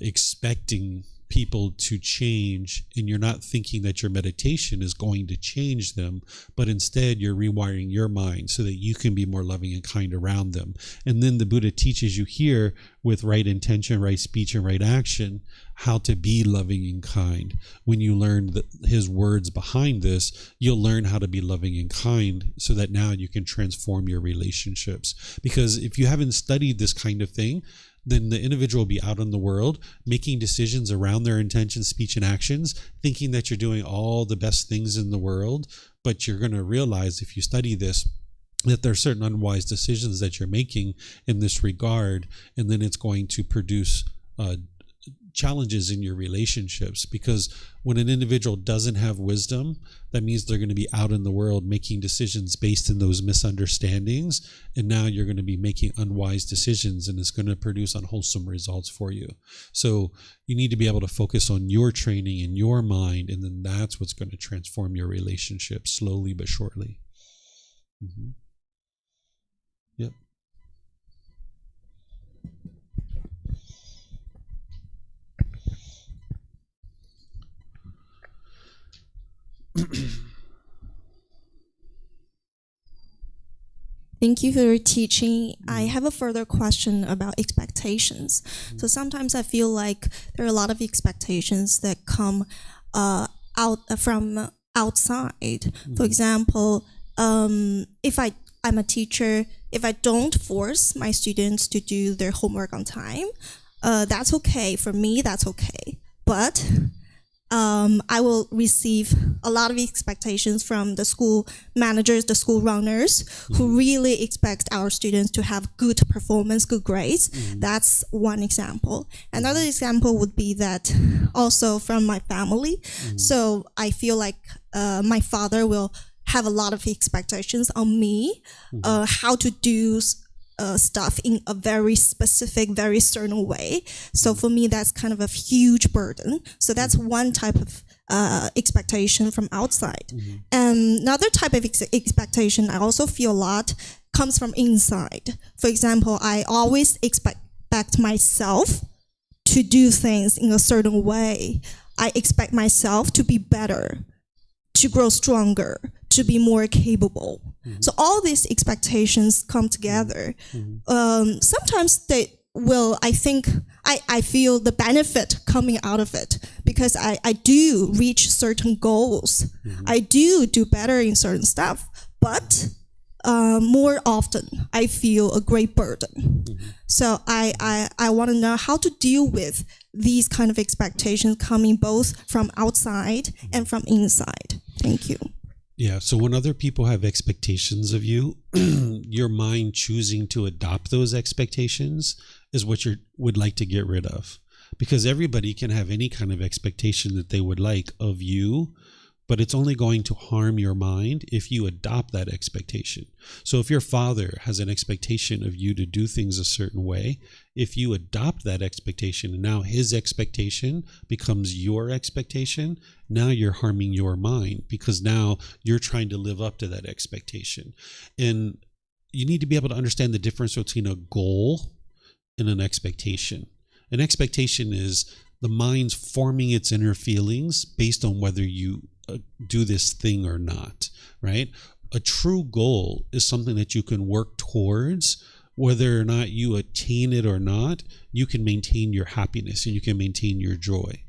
expecting people to change, and you're not thinking that your meditation is going to change them, but instead you're rewiring your mind so that you can be more loving and kind around them. And then the Buddha teaches you here, with right intention, right speech, and right action, how to be loving and kind. When you learn his words behind this, you'll learn how to be loving and kind, so that now you can transform your relationships. Because if you haven't studied this kind of thing, then the individual will be out in the world making decisions around their intentions, speech, and actions, thinking that you're doing all the best things in the world. But you're going to realize, if you study this, that there are certain unwise decisions that you're making in this regard, and then it's going to produce challenges in your relationships. Because when an individual doesn't have wisdom, that means they're going to be out in the world making decisions based in those misunderstandings, and now you're going to be making unwise decisions, and it's going to produce unwholesome results for you. So you need to be able to focus on your training in your mind, and then that's what's going to transform your relationship slowly but surely. Mm-hmm. Yep. thank you for your teaching. I have a further question about expectations. So sometimes I feel like there are a lot of expectations that come out from outside. For example, if I'm a teacher, if I don't force my students to do their homework on time, that's okay. For me, that's okay. But I will receive a lot of expectations from the school managers, the school runners, who really expect our students to have good performance, good grades. That's one example. Another example would be that also from my family. So I feel like my father will have a lot of expectations on me, how to do stuff in a very specific, very certain way. So for me, that's kind of a huge burden. So that's one type of expectation from outside. And another type of expectation I also feel a lot comes from inside. For example, I always expect myself to do things in a certain way. I expect myself to be better, to grow stronger, to be more capable. So all these expectations come together. Sometimes they will, I think, I feel the benefit coming out of it because I do reach certain goals. I do better in certain stuff, but more often I feel a great burden. So I want to know how to deal with these kind of expectations coming both from outside and from inside. Thank you. Yeah, so when other people have expectations of you, your mind choosing to adopt those expectations is what you would like to get rid of. Because everybody can have any kind of expectation that they would like of you, but it's only going to harm your mind if you adopt that expectation. So if your father has an expectation of you to do things a certain way, if you adopt that expectation and now his expectation becomes your expectation, now you're harming your mind because now you're trying to live up to that expectation. And you need to be able to understand the difference between a goal and an expectation. An expectation is the mind's forming its inner feelings based on whether you do this thing or not, right? A true goal is something that you can work towards. Whether or not you attain it or not, you can maintain your happiness and you can maintain your joy.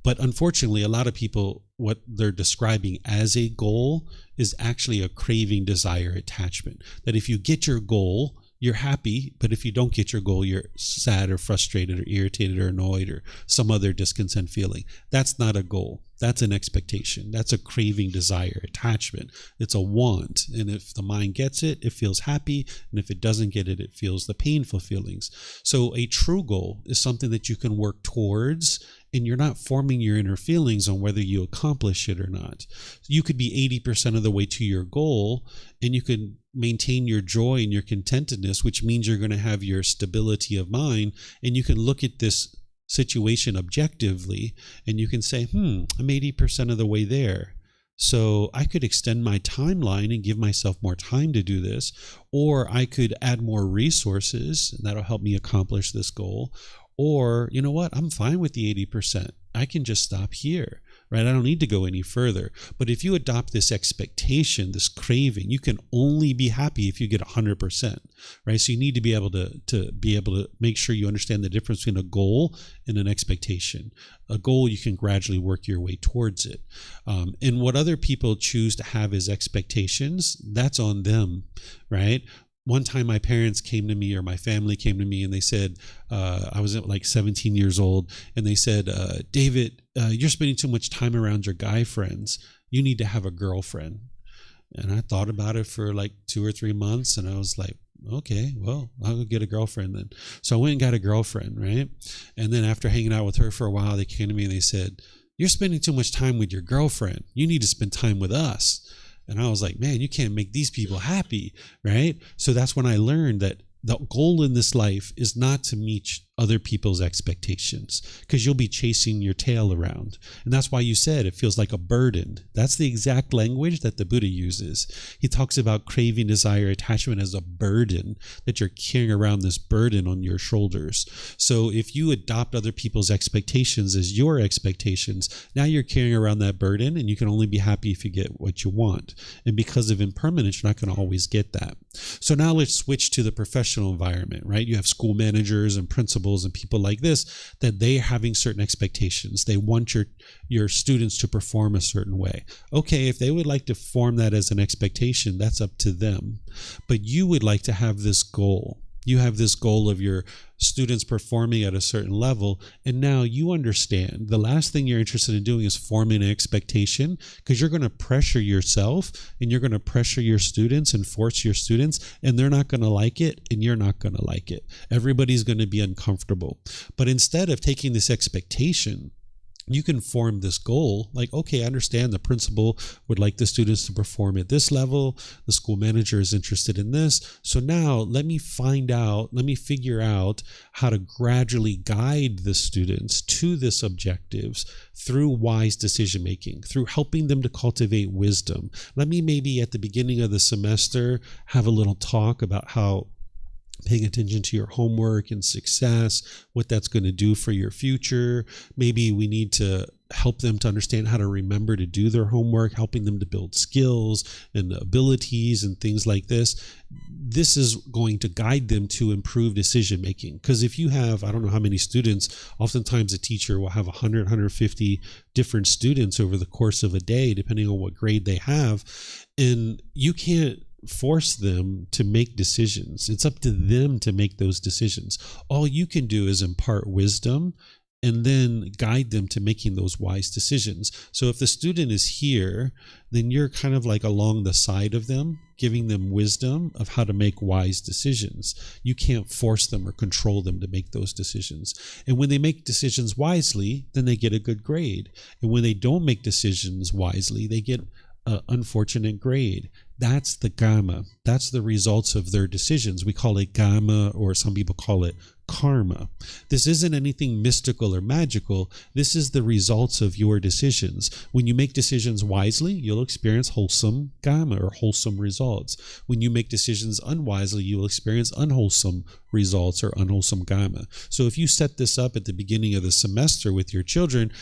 But unfortunately, a lot of people, what they're describing as a goal is actually a craving, desire, attachment. That if you get your goal, you're happy, but if you don't get your goal, you're sad or frustrated or irritated or annoyed or some other discontent feeling. That's not a goal. That's an expectation. That's a craving, desire, attachment. It's a want. And if the mind gets it, it feels happy. And if it doesn't get it, it feels the painful feelings. So a true goal is something that you can work towards, and you're not forming your inner feelings on whether you accomplish it or not. You could be 80% of the way to your goal, and you can maintain your joy and your contentedness, which means you're going to have your stability of mind, and you can look at this situation objectively, and you can say, I'm 80% of the way there. So I could extend my timeline and give myself more time to do this, or I could add more resources, and that'll help me accomplish this goal. Or, you know what, I'm fine with the 80%. I can just stop here, right? I don't need to go any further. But if you adopt this expectation, this craving, you can only be happy if you get 100%, right? So you need to be able to make sure you understand the difference between a goal and an expectation. A goal, you can gradually work your way towards it. And what other people choose to have as expectations, that's on them, right? One time my parents came to me, or my family came to me, and they said, I was like 17 years old, and they said, David, you're spending too much time around your guy friends. You need to have a girlfriend. And I thought about it for like 2 or 3 months, and I was like, okay, well, I'll go get a girlfriend then. So I went and got a girlfriend, right? And then after hanging out with her for a while, they came to me and they said, you're spending too much time with your girlfriend. You need to spend time with us. And I was like, man, you can't make these people happy, right? So that's when I learned that the goal in this life is not to other people's expectations, because you'll be chasing your tail around. And that's why you said it feels like a burden. That's the exact language that the Buddha uses. He talks about craving, desire, attachment as a burden, that you're carrying around this burden on your shoulders. So if you adopt other people's expectations as your expectations, now you're carrying around that burden, and you can only be happy if you get what you want. And because of impermanence, you're not going to always get that. So now let's switch to the professional environment, right? You have school managers and principals and people like this, that they are having certain expectations. They want your students to perform a certain way. Okay, if they would like to form that as an expectation, that's up to them. But you would like to have this goal. You have this goal of your students performing at a certain level, and now you understand the last thing you're interested in doing is forming an expectation, because you're going to pressure yourself and you're going to pressure your students and force your students, and they're not going to like it and you're not going to like it. Everybody's going to be uncomfortable. But instead of taking this expectation, you can form this goal, like, okay, I understand the principal would like the students to perform at this level. The school manager is interested in this. So now let me figure out how to gradually guide the students to this objectives through wise decision making, through helping them to cultivate wisdom. Let me maybe at the beginning of the semester have a little talk about how paying attention to your homework and success, what that's going to do for your future. Maybe we need to help them to understand how to remember to do their homework, helping them to build skills and abilities and things like this. This is going to guide them to improve decision making. Because if you have, I don't know how many students, oftentimes a teacher will have 100, 150 different students over the course of a day, depending on what grade they have. And you can't force them to make decisions. It's up to them to make those decisions. All you can do is impart wisdom and then guide them to making those wise decisions. So if the student is here, then you're kind of like along the side of them, giving them wisdom of how to make wise decisions. You can't force them or control them to make those decisions. And when they make decisions wisely, then they get a good grade. And when they don't make decisions wisely, they get an unfortunate grade. That's the gamma. That's the results of their decisions. We call it gamma, or some people call it karma. This isn't anything mystical or magical. This is the results of your decisions. When you make decisions wisely, you'll experience wholesome gamma, or wholesome results. When you make decisions unwisely, you will experience unwholesome results, or unwholesome gamma. So if you set this up at the beginning of the semester with your children,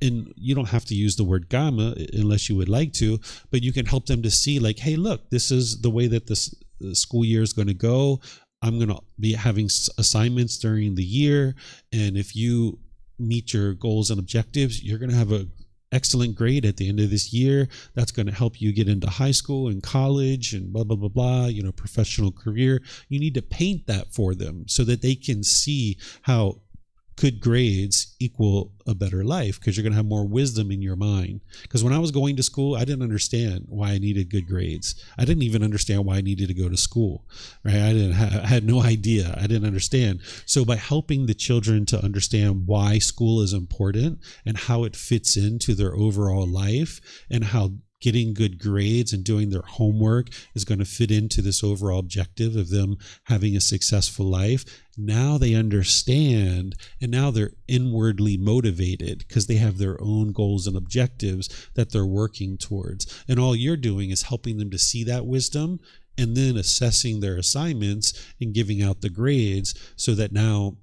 and you don't have to use the word gamma unless you would like to, but you can help them to see, like, hey, look, this is the way that this school year is going to go. I'm going to be having assignments during the year. And if you meet your goals and objectives, you're going to have an excellent grade at the end of this year. That's going to help you get into high school and college and blah, blah, blah, blah, professional career. You need to paint that for them so that they can see how good grades equal a better life, because you're going to have more wisdom in your mind. Because when I was going to school, I didn't understand why I needed good grades. I didn't even understand why I needed to go to school, right? I had no idea. I didn't understand. So by helping the children to understand why school is important and how it fits into their overall life, and how getting good grades and doing their homework is going to fit into this overall objective of them having a successful life. Now they understand, and now they're inwardly motivated because they have their own goals and objectives that they're working towards. And all you're doing is helping them to see that wisdom, and then assessing their assignments and giving out the grades, so that now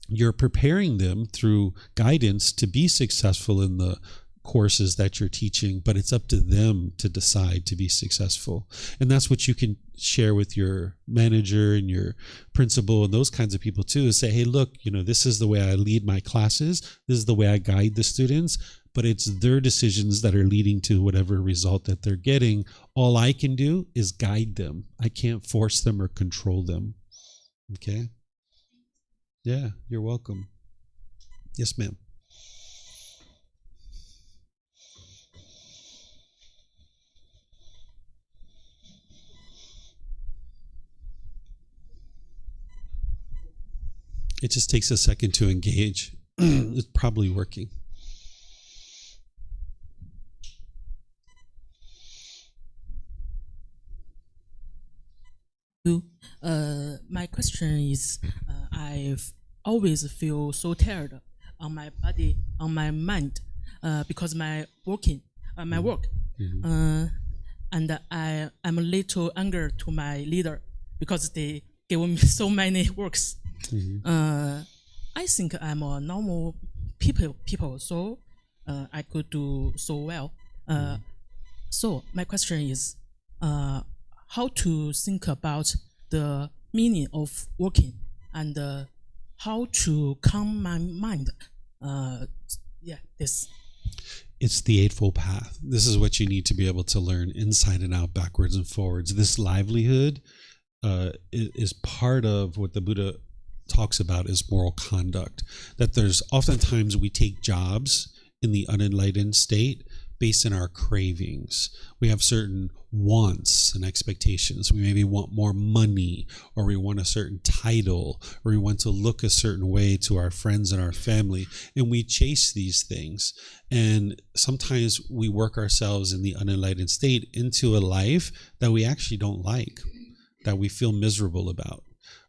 you're preparing them through guidance to be successful in the courses that you're teaching. But it's up to them to decide to be successful. And that's what you can share with your manager and your principal and those kinds of people too, is say, hey, look, this is the way I lead my classes. This is the way I guide the students, but it's their decisions that are leading to whatever result that they're getting. All I can do is guide them. I can't force them or control them. Okay? Yeah, you're welcome. Yes, ma'am. It just takes a second to engage. It's probably working. My question is, I've always feel so tired on my body, on my mind, because my work. And I'm a little angry to my leader because they give me so many works. I think I'm a normal people, so I could do so well. So my question is, how to think about the meaning of working and how to calm my mind. This. It's the Eightfold Path. This is what you need to be able to learn inside and out, backwards and forwards. This livelihood is part of what the Buddha talks about as moral conduct. That there's oftentimes we take jobs in the unenlightened state based on our cravings. We have certain wants and expectations. We maybe want more money, or we want a certain title, or we want to look a certain way to our friends and our family, and we chase these things. And sometimes we work ourselves in the unenlightened state into a life that we actually don't like, that we feel miserable about.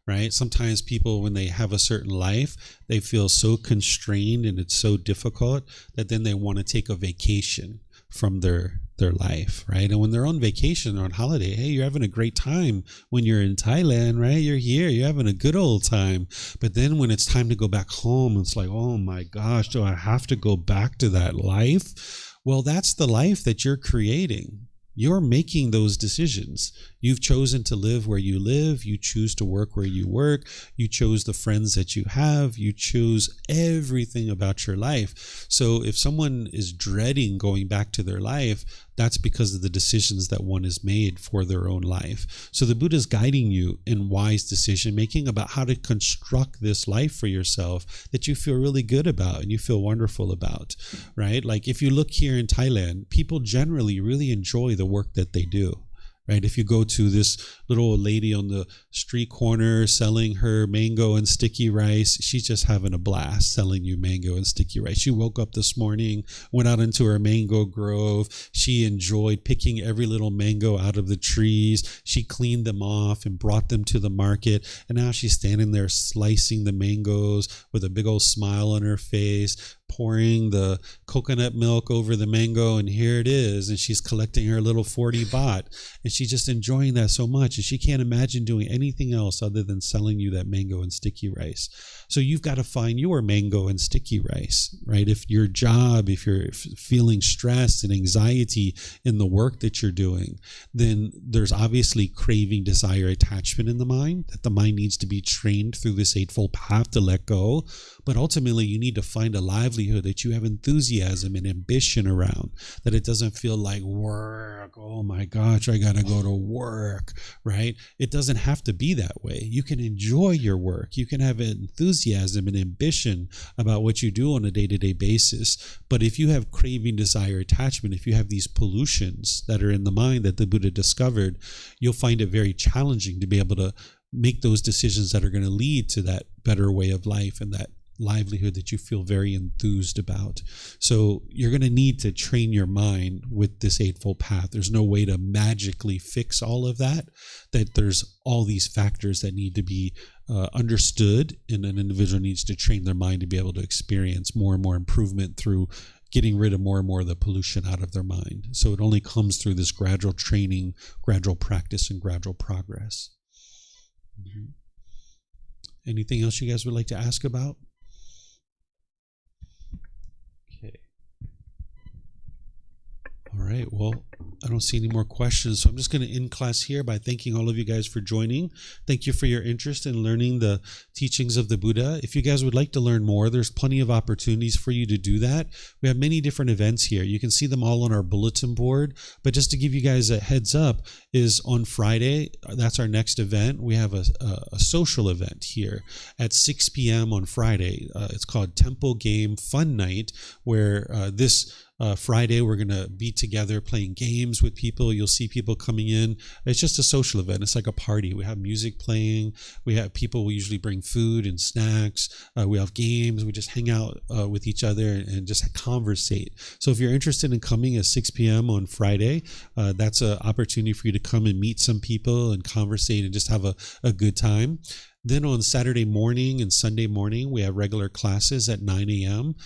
Right? Sometimes people, when they have a certain life, they feel so constrained and it's so difficult that then they want to take a vacation from their life, right? And when they're on vacation or on holiday, hey, you're having a great time when you're in Thailand, right? You're here, you're having a good old time. But then when it's time to go back home, it's like, oh my gosh, do I have to go back to that life? Well, that's the life that you're creating. You're making those decisions. You've chosen to live where you live. You choose to work where you work. You chose the friends that you have. You choose everything about your life. So if someone is dreading going back to their life, that's because of the decisions that one has made for their own life. So the Buddha is guiding you in wise decision making about how to construct this life for yourself that you feel really good about and you feel wonderful about, right? Like if you look here in Thailand, people generally really enjoy the work that they do. Right? If you go to this little old lady on the street corner selling her mango and sticky rice, she's just having a blast selling you mango and sticky rice. She woke up this morning, went out into her mango grove. She enjoyed picking every little mango out of the trees. She cleaned them off and brought them to the market. And now she's standing there slicing the mangoes with a big old smile on her face, pouring the coconut milk over the mango, and here it is. And she's collecting her little 40 baht, and she's just enjoying that so much, and she can't imagine doing anything else other than selling you that mango and sticky rice. So you've got to find your mango and sticky rice, right? If your job, if you're feeling stress and anxiety in the work that you're doing, then there's obviously craving, desire, attachment in the mind, that the mind needs to be trained through this Eightfold Path to let go. But ultimately, you need to find a livelihood that you have enthusiasm and ambition around, that it doesn't feel like work. Oh my gosh, I got to go to work, right? It doesn't have to be that way. You can enjoy your work. You can have enthusiasm and ambition about what you do on a day-to-day basis. But if you have craving, desire, attachment, if you have these pollutions that are in the mind that the Buddha discovered, you'll find it very challenging to be able to make those decisions that are going to lead to that better way of life and that livelihood that you feel very enthused about. So you're going to need to train your mind with this Eightfold Path. There's no way to magically fix all of that, that there's all these factors that need to be understood, and an individual needs to train their mind to be able to experience more and more improvement through getting rid of more and more of the pollution out of their mind. So it only comes through this gradual training, gradual practice, and gradual progress. Mm-hmm. Anything else you guys would like to ask about? All right, well, I don't see any more questions, so I'm just going to end class here by thanking all of you guys for joining. Thank you for your interest in learning the teachings of the Buddha. If you guys would like to learn more, there's plenty of opportunities for you to do that. We have many different events here. You can see them all on our bulletin board, but just to give you guys a heads up, is on Friday, that's our next event. We have a social event here at 6 p.m. on Friday. It's called Temple Game Fun Night, where this Friday we're going to be together playing games with people. You'll see people coming in. It's just a social event. It's like a party. We have music playing. We have people. We usually bring food and snacks. We have games. We just hang out with each other and just conversate. So if you're interested in coming at 6 p.m. on Friday, that's an opportunity for you to come and meet some people and conversate and just have a good time. Then on Saturday morning and Sunday morning, we have regular classes at 9 a.m.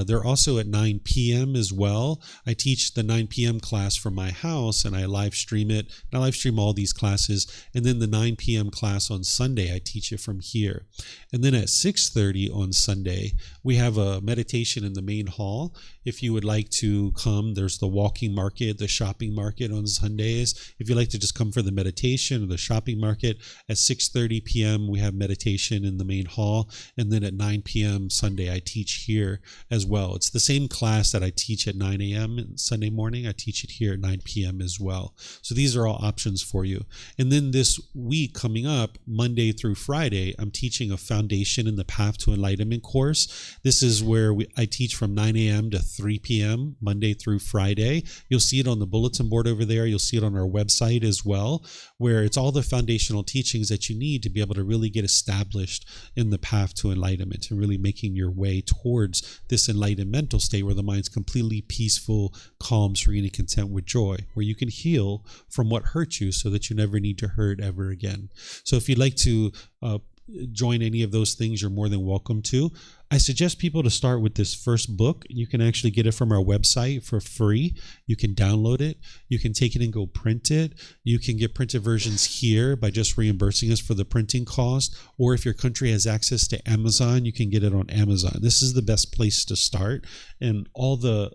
They're also at 9 p.m. as well. I teach the 9 p.m. class from my house, and I live stream it. And I live stream all these classes. And then the 9 p.m. class on Sunday, I teach it from here. And then at 6:30 on Sunday, we have a meditation in the main hall. If you would like to come, there's the walking market, the shopping market on Sundays. If you'd like to just come for the meditation or the shopping market, at 6:30 p.m. we have meditation in the main hall. And then at 9 p.m. Sunday, I teach here as well. It's the same class that I teach at 9 a.m. Sunday morning. I teach it here at 9 p.m. as well. So these are all options for you. And then this week coming up, Monday through Friday, I'm teaching a Foundation in the Path to Enlightenment course. This is where I teach from 9 a.m. to 3 p.m. Monday through Friday. You'll see it on the bulletin board over there. You'll see it on our website as well, where it's all the foundational teachings that you need to be able to really get established in the path to enlightenment and really making your way towards this enlightened mental state where the mind's completely peaceful, calm, serene, and content with joy, where you can heal from what hurt you so that you never need to hurt ever again. So if you'd like to join any of those things, you're more than welcome to. I suggest people to start with this first book. You can actually get it from our website for free. You can download it. You can take it and go print it. You can get printed versions here by just reimbursing us for the printing cost. Or if your country has access to Amazon, you can get it on Amazon. This is the best place to start. And all the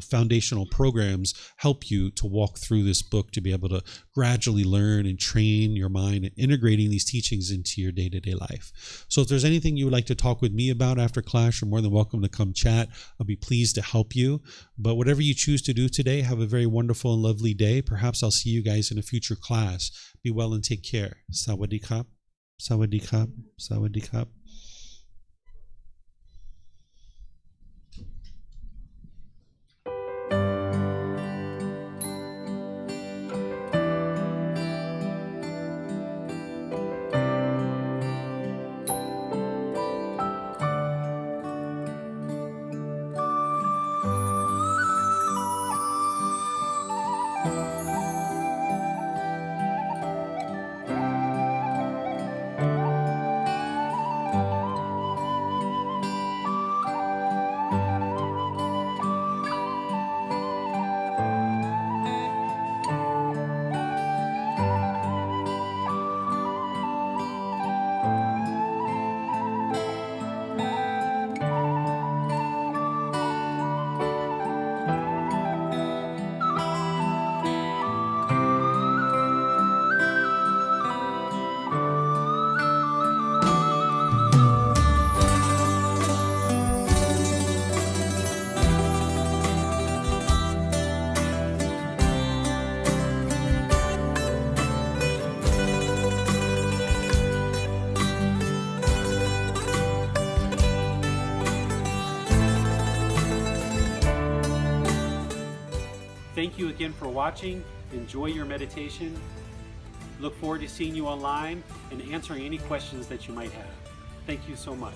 foundational programs help you to walk through this book to be able to gradually learn and train your mind and integrating these teachings into your day-to-day life. So if there's anything you would like to talk with me about after class, you're more than welcome to come chat. I'll be pleased to help you. But whatever you choose to do today, have a very wonderful and lovely day. Perhaps I'll see you guys in a future class. Be well and take care. Sawadee krap. Sawadee krap. Sawadee krap. Thank you again for watching. Enjoy your meditation. Look forward to seeing you online and answering any questions that you might have. Thank you so much.